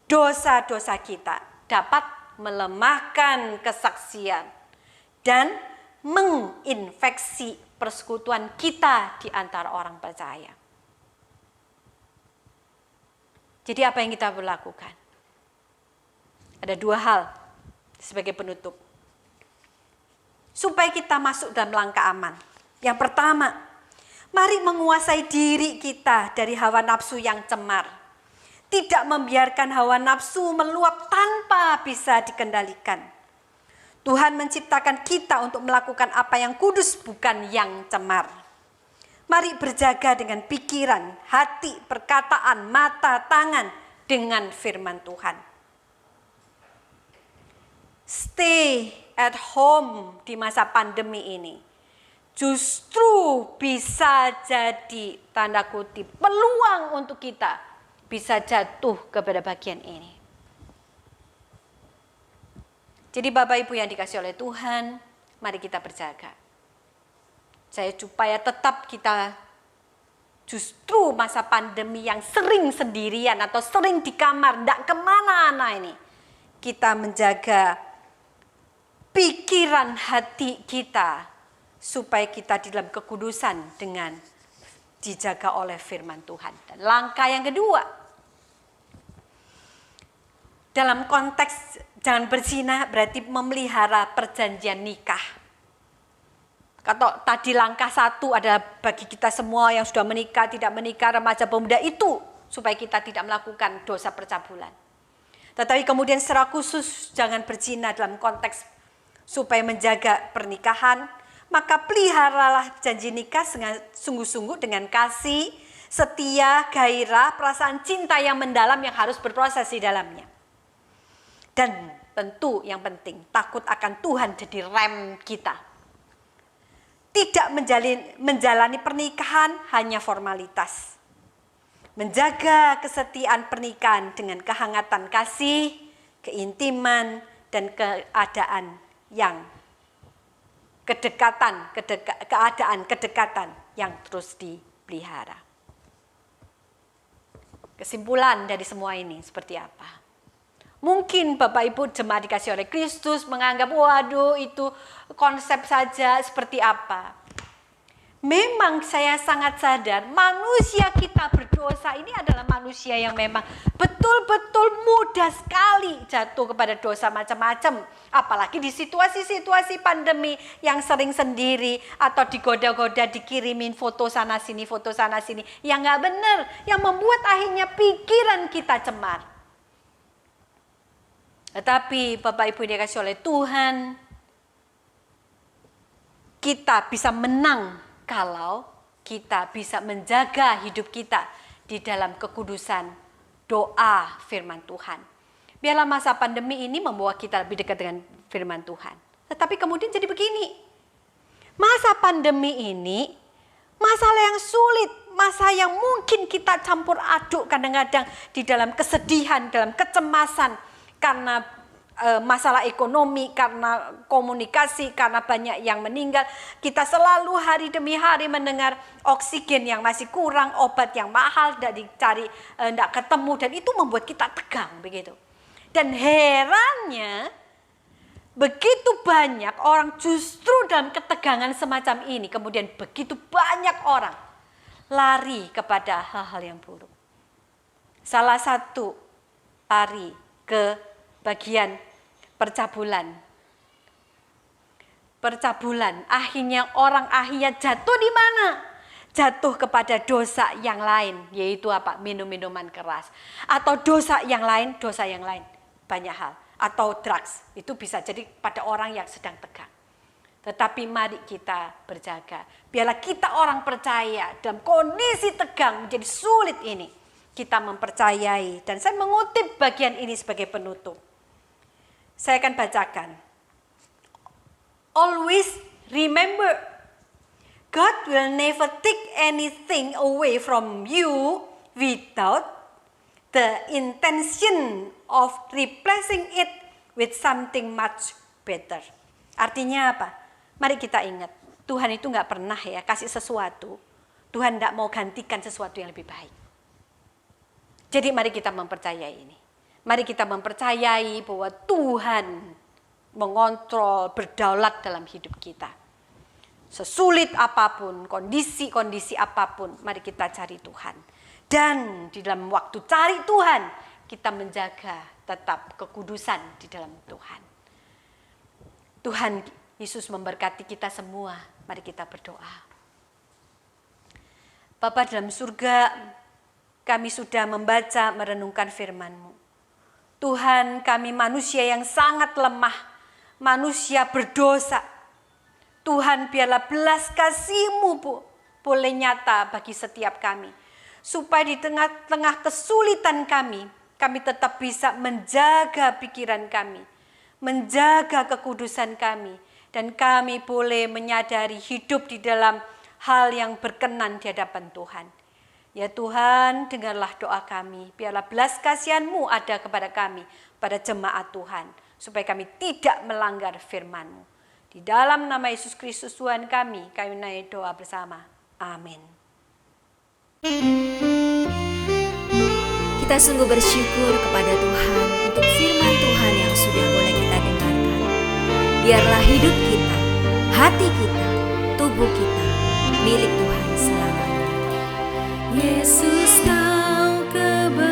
Dosa-dosa kita dapat melemahkan kesaksian. Dan menginfeksi persekutuan kita di antara orang percaya. Jadi apa yang kita perlu lakukan? Ada dua hal sebagai penutup. Supaya kita masuk dalam langkah aman. Yang pertama, mari menguasai diri kita dari hawa nafsu yang cemar. Tidak membiarkan hawa nafsu meluap tanpa bisa dikendalikan. Tuhan menciptakan kita untuk melakukan apa yang kudus, bukan yang cemar. Mari berjaga dengan pikiran, hati, perkataan, mata, tangan dengan firman Tuhan. Stay at home di masa pandemi ini justru bisa jadi tanda kutip peluang untuk kita bisa jatuh kepada bagian ini. Jadi Bapak Ibu yang dikasihi oleh Tuhan, mari kita berjaga. Supaya tetap kita justru masa pandemi yang sering sendirian atau sering di kamar, tidak kemana-mana ini. Kita menjaga pikiran hati kita supaya kita di dalam kekudusan dengan dijaga oleh firman Tuhan. Dan langkah yang kedua, dalam konteks jangan berzina berarti memelihara perjanjian nikah. Kalau tadi langkah satu adalah bagi kita semua yang sudah menikah, tidak menikah, remaja, pemuda itu supaya kita tidak melakukan dosa percabulan. Tetapi kemudian secara khusus jangan berzina dalam konteks supaya menjaga pernikahan, maka peliharalah janji nikah sungguh-sungguh dengan kasih, setia, gairah, perasaan cinta yang mendalam yang harus berproses di dalamnya. Dan tentu yang penting, takut akan Tuhan jadi rem kita. tidak menjalani pernikahan hanya formalitas. Menjaga kesetiaan pernikahan dengan kehangatan kasih, keintiman, dan keadaan yang kedekatan yang terus dipelihara. Kesimpulan dari semua ini seperti apa? Mungkin Bapak Ibu jemaat dikasih oleh Kristus menganggap, waduh itu konsep saja, seperti apa? Memang saya sangat sadar manusia kita berdosa ini adalah manusia yang memang betul-betul mudah sekali jatuh kepada dosa macam-macam. Apalagi di situasi-situasi pandemi yang sering sendiri atau digoda-goda dikirimin foto sana sini yang nggak benar, yang membuat akhirnya pikiran kita cemar. Tetapi Bapak Ibu dikasih oleh Tuhan, kita bisa menang kalau kita bisa menjaga hidup kita di dalam kekudusan doa firman Tuhan. Biarlah masa pandemi ini membawa kita lebih dekat dengan firman Tuhan. Tetapi kemudian jadi begini. Masa pandemi ini masalah yang sulit, masa yang mungkin kita campur aduk kadang-kadang di dalam kesedihan, dalam kecemasan karena masalah ekonomi, karena komunikasi, karena banyak yang meninggal. Kita selalu hari demi hari mendengar oksigen yang masih kurang, obat yang mahal, tidak ketemu, dan itu membuat kita tegang begitu. Dan herannya, begitu banyak orang justru dalam ketegangan semacam ini, kemudian begitu banyak orang lari kepada hal-hal yang buruk. Salah satu lari ke bagian percabulan. Akhirnya orang jatuh di mana? Jatuh kepada dosa yang lain, yaitu apa? Minum-minuman keras. Atau dosa yang lain. Banyak hal. Atau drugs. Itu bisa jadi pada orang yang sedang tegang. Tetapi mari kita berjaga. Biarlah kita orang percaya dalam kondisi tegang menjadi sulit ini. Kita mempercayai. Dan saya mengutip bagian ini sebagai penutup. Saya akan bacakan. Always remember, God will never take anything away from you without the intention of replacing it with something much better. Artinya apa? Mari kita ingat, Tuhan itu nggak pernah ya kasih sesuatu, Tuhan nggak mau gantikan sesuatu yang lebih baik. Jadi mari kita mempercayai ini. Mari kita mempercayai bahwa Tuhan mengontrol, berdaulat dalam hidup kita. Sesulit apapun, kondisi-kondisi apapun, mari kita cari Tuhan. Dan di dalam waktu cari Tuhan, kita menjaga tetap kekudusan di dalam Tuhan. Tuhan Yesus memberkati kita semua. Mari kita berdoa. Bapa dalam surga, kami sudah membaca, merenungkan firman-Mu. Tuhan, kami manusia yang sangat lemah, manusia berdosa. Tuhan, biarlah belas kasih-Mu boleh nyata bagi setiap kami. Supaya di tengah-tengah kesulitan kami tetap bisa menjaga pikiran kami, menjaga kekudusan kami. Dan kami boleh menyadari hidup di dalam hal yang berkenan di hadapan Tuhan. Ya Tuhan, dengarlah doa kami. Biarlah belas kasihan-Mu ada kepada kami, pada jemaat Tuhan. Supaya kami tidak melanggar firman-Mu. Di dalam nama Yesus Kristus Tuhan kami naik doa bersama. Amin. Kita sungguh bersyukur kepada Tuhan untuk firman Tuhan yang sudah boleh kita dengarkan. Biarlah hidup kita, hati kita, tubuh kita milik Tuhan selamanya. Yesus, Kau kebenaran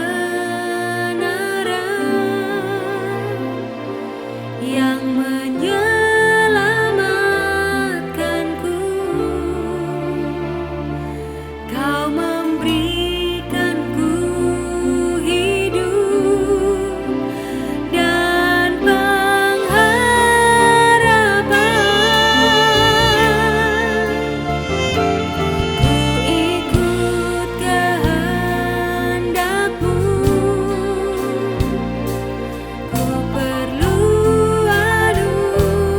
yang menyelamatkanku. Kau memberikanku hidup dan pengharapan. Ku ikut kehendak-Mu. Ku perlu anugerah-Mu.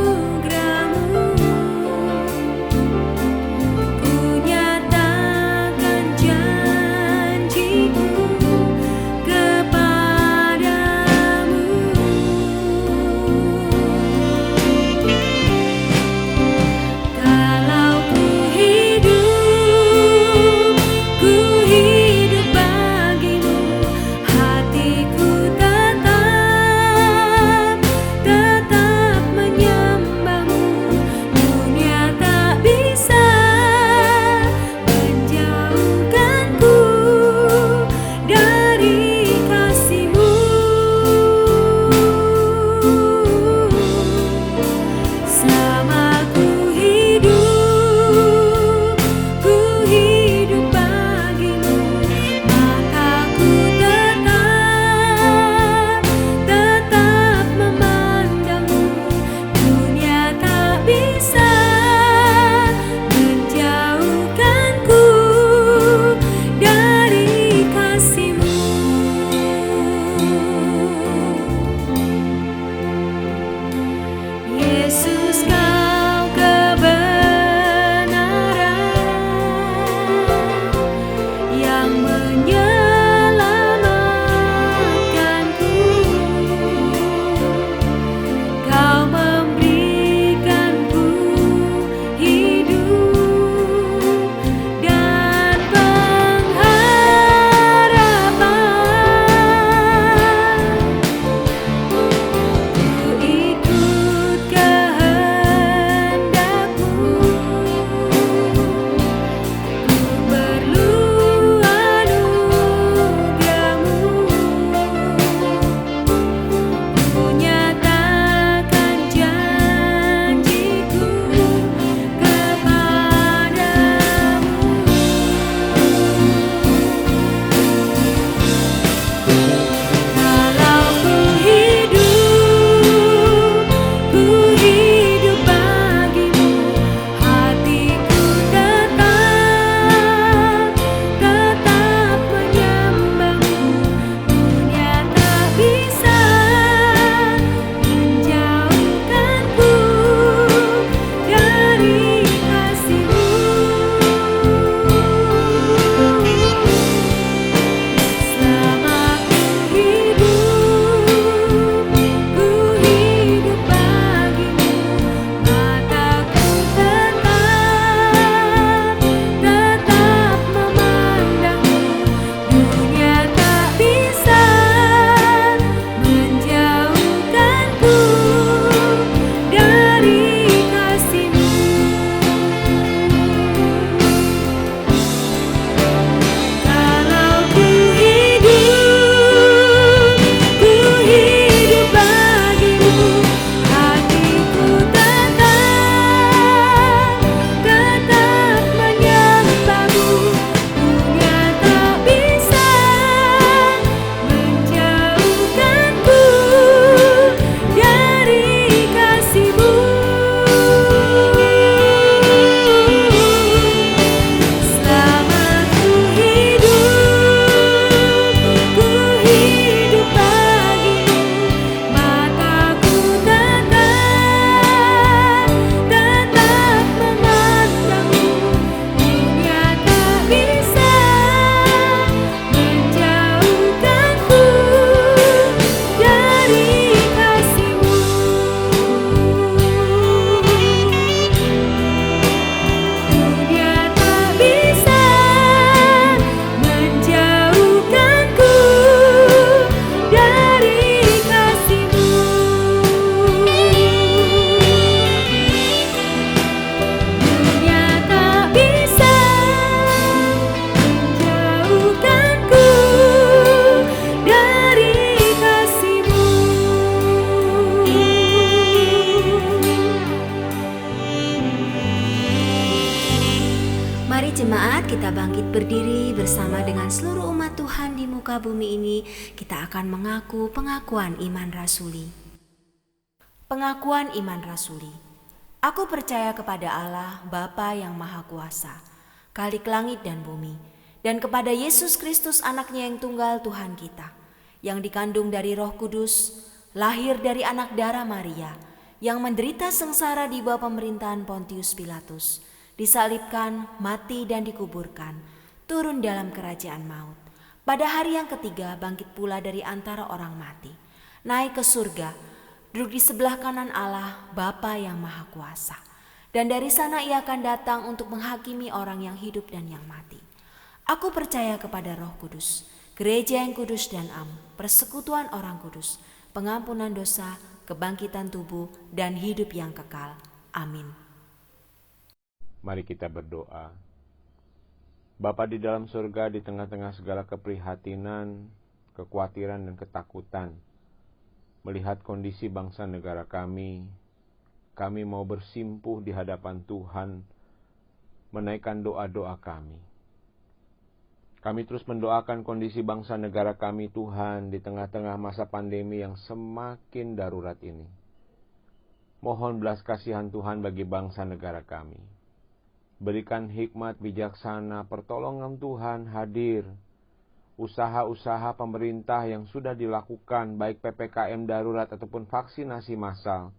Yesus, Kau kebenaran yang menyelamatkanku. Kau memberikanku hidup dan pengharapan. Ku ikut kehendak-Mu, ku perlu anugerah-Mu. Ku nyatakan janji-Ku kepadamu. Kalau ku hidup bagimu, hatiku tetap menyembahmu. Dunia tak bisa menjauhkanku dari kasih-Mu. Selama ku hidup bagimu, mataku tetap memandangmu. Dunia tak bisa menjauhkanku dari kasih-Mu. Kalau ku hidup bagimu, hatiku tetap menyembahmu. Dunia tak bisa menjauhkanku dari kasih-Mu. Selama ku hidup bagimu, mataku tetap memandangmu. Dunia tak bisa menjauhkanku dari kasih-Mu. Dunia tak bisa menjauhkanku dari kasih-Mu. Dunia tak bisa menjauhkanku dari kasih-Mu. Mari jemaat, kita bangkit berdiri bersama dengan seluruh umat Tuhan di muka bumi ini. Kita akan mengaku pengakuan iman rasuli. Pengakuan iman rasuli. Aku percaya kepada Allah, Bapa yang Maha Kuasa, Khalik langit dan bumi, dan kepada Yesus Kristus anaknya yang tunggal Tuhan kita, yang dikandung dari Roh Kudus, lahir dari anak darah Maria, yang menderita sengsara di bawah pemerintahan Pontius Pilatus, disalibkan, mati dan dikuburkan, turun dalam kerajaan maut. Pada hari yang ketiga bangkit pula dari antara orang mati, naik ke surga, duduk di sebelah kanan Allah, Bapa yang Maha Kuasa. Dan dari sana Ia akan datang untuk menghakimi orang yang hidup dan yang mati. Aku percaya kepada Roh Kudus, gereja yang kudus dan am, persekutuan orang kudus, pengampunan dosa, kebangkitan tubuh, dan hidup yang kekal. Amin. Mari kita berdoa. Bapa di dalam surga, di tengah-tengah segala keprihatinan, kekhawatiran dan ketakutan, melihat kondisi bangsa negara kami mau bersimpuh di hadapan Tuhan, menaikkan doa-doa kami. Kami terus mendoakan kondisi bangsa negara kami, Tuhan, di tengah-tengah masa pandemi yang semakin darurat ini. Mohon belas kasihan Tuhan bagi bangsa negara kami. Berikan hikmat bijaksana, pertolongan Tuhan hadir. Usaha-usaha pemerintah yang sudah dilakukan, baik PPKM darurat ataupun vaksinasi massal,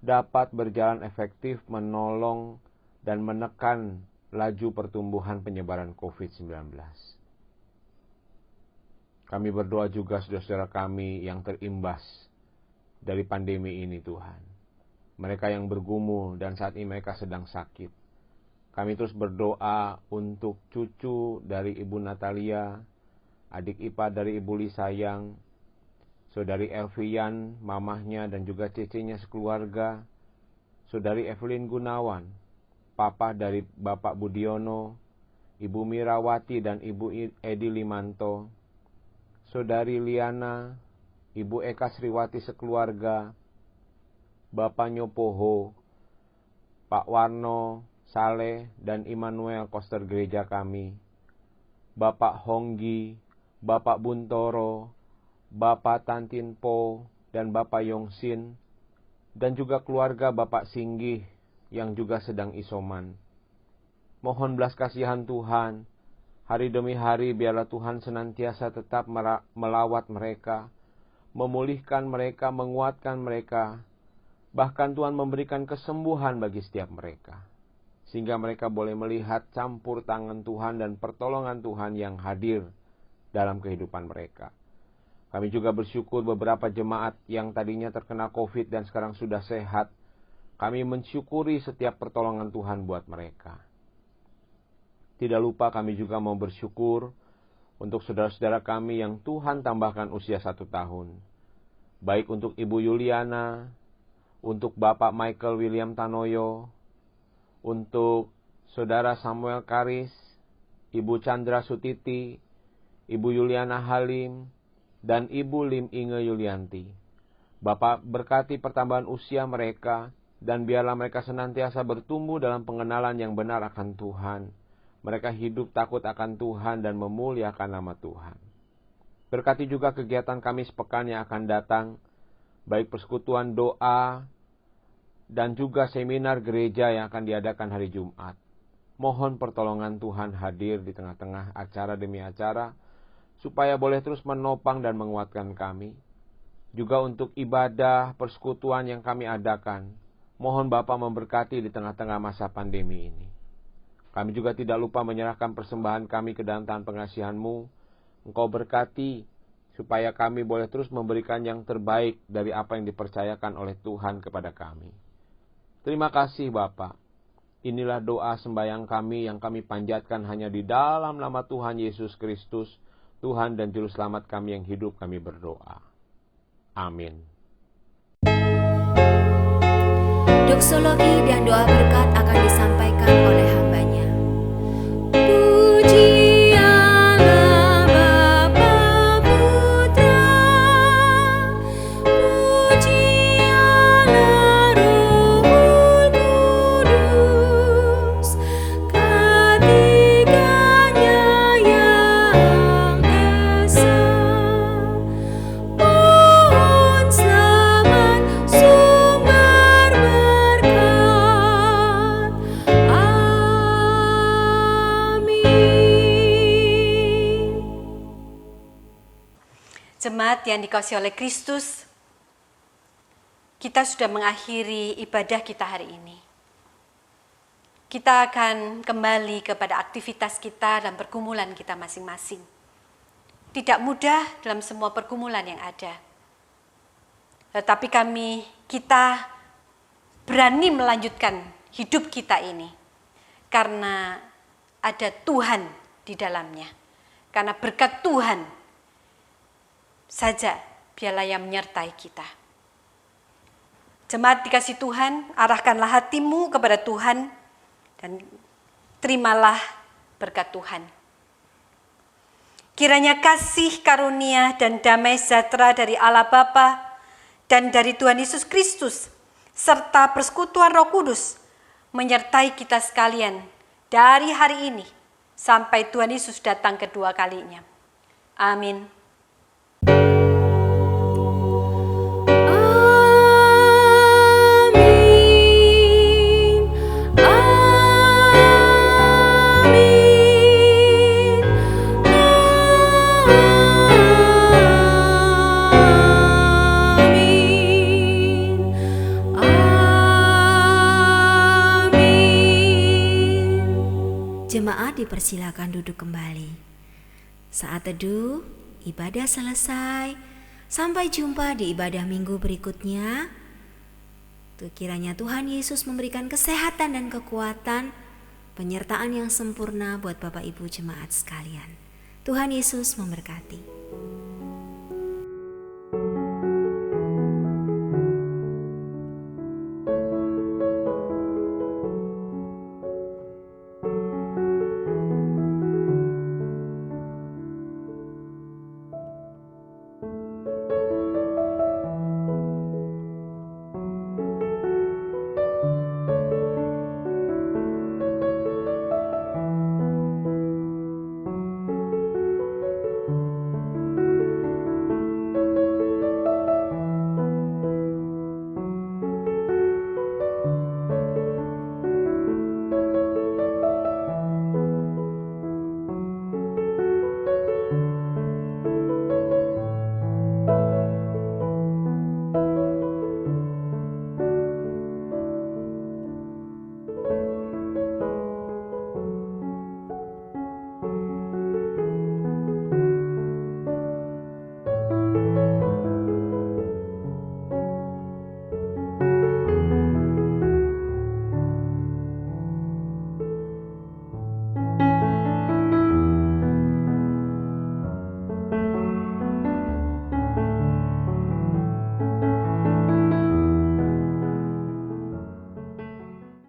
dapat berjalan efektif menolong dan menekan laju pertumbuhan penyebaran COVID-19. Kami berdoa juga saudara-saudara kami yang terimbas dari pandemi ini Tuhan. Mereka yang bergumul dan saat ini mereka sedang sakit. Kami terus berdoa untuk cucu dari Ibu Natalia, adik ipar dari Ibu Lisayang, saudari Elvian, mamahnya dan juga cecenya sekeluarga, saudari Evelyn Gunawan, papa dari Bapak Budiono, Ibu Mirawati dan Ibu Edi Limanto, saudari Liana, Ibu Eka Sriwati sekeluarga, Bapak Nyopoho, Pak Warno, Saleh, dan Immanuel Koster gereja kami, Bapak Honggi, Bapak Buntoro, Bapak Tantinpo, dan Bapak Yongsin, dan juga keluarga Bapak Singgih yang juga sedang isoman. Mohon belas kasihan Tuhan, hari demi hari biarlah Tuhan senantiasa tetap melawat mereka, memulihkan mereka, menguatkan mereka, bahkan Tuhan memberikan kesembuhan bagi setiap mereka, sehingga mereka boleh melihat campur tangan Tuhan dan pertolongan Tuhan yang hadir dalam kehidupan mereka. Kami juga bersyukur beberapa jemaat yang tadinya terkena COVID dan sekarang sudah sehat. Kami mensyukuri setiap pertolongan Tuhan buat mereka. Tidak lupa kami juga mau bersyukur untuk saudara-saudara kami yang Tuhan tambahkan usia 1 tahun. Baik untuk Ibu Yuliana, untuk Bapak Michael William Tanoyo, untuk Saudara Samuel Karis, Ibu Chandra Sutiti, Ibu Yuliana Halim, dan Ibu Lim Inge Yulianti. Bapak berkati pertambahan usia mereka, dan biarlah mereka senantiasa bertumbuh dalam pengenalan yang benar akan Tuhan. Mereka hidup takut akan Tuhan dan memuliakan nama Tuhan. Berkati juga kegiatan kami sepekan yang akan datang, baik persekutuan doa, dan juga seminar gereja yang akan diadakan hari Jumat. Mohon pertolongan Tuhan hadir di tengah-tengah acara demi acara, supaya boleh terus menopang dan menguatkan kami. Juga untuk ibadah persekutuan yang kami adakan, mohon Bapa memberkati di tengah-tengah masa pandemi ini. Kami juga tidak lupa menyerahkan persembahan kami ke dalam tangan pengasihan-Mu. Engkau berkati, supaya kami boleh terus memberikan yang terbaik dari apa yang dipercayakan oleh Tuhan kepada kami. Terima kasih Bapa. Inilah doa sembahyang kami yang kami panjatkan hanya di dalam nama Tuhan Yesus Kristus, Tuhan dan Juru Selamat kami yang hidup, kami berdoa. Amin. Doksologi dan doa berkat akan disampaikan oleh hambanya. Pujilah Bapa Putra, pujilah Roh Kudus, ketiganya yang esa. Pohon selamat sumber berkat. Amin. Jemaat yang dikasihi oleh Kristus, kita sudah mengakhiri ibadah kita hari ini. Kita akan kembali kepada aktivitas kita dan pergumulan kita masing-masing. Tidak mudah dalam semua pergumulan yang ada. Tetapi kita berani melanjutkan hidup kita ini. Karena ada Tuhan di dalamnya. Karena berkat Tuhan saja biarlah yang menyertai kita. Jemaat dikasih Tuhan, arahkanlah hatimu kepada Tuhan dan terimalah berkat Tuhan. Kiranya kasih karunia dan damai sejahtera dari Allah Bapa dan dari Tuhan Yesus Kristus serta persekutuan Roh Kudus menyertai kita sekalian dari hari ini sampai Tuhan Yesus datang kedua kalinya. Amin. Amin. Jemaat dipersilakan duduk kembali. Saat teduh, ibadah selesai. Sampai jumpa di ibadah minggu berikutnya. Kiranya Tuhan Yesus memberikan kesehatan dan kekuatan, penyertaan yang sempurna buat Bapak Ibu jemaat sekalian. Tuhan Yesus memberkati.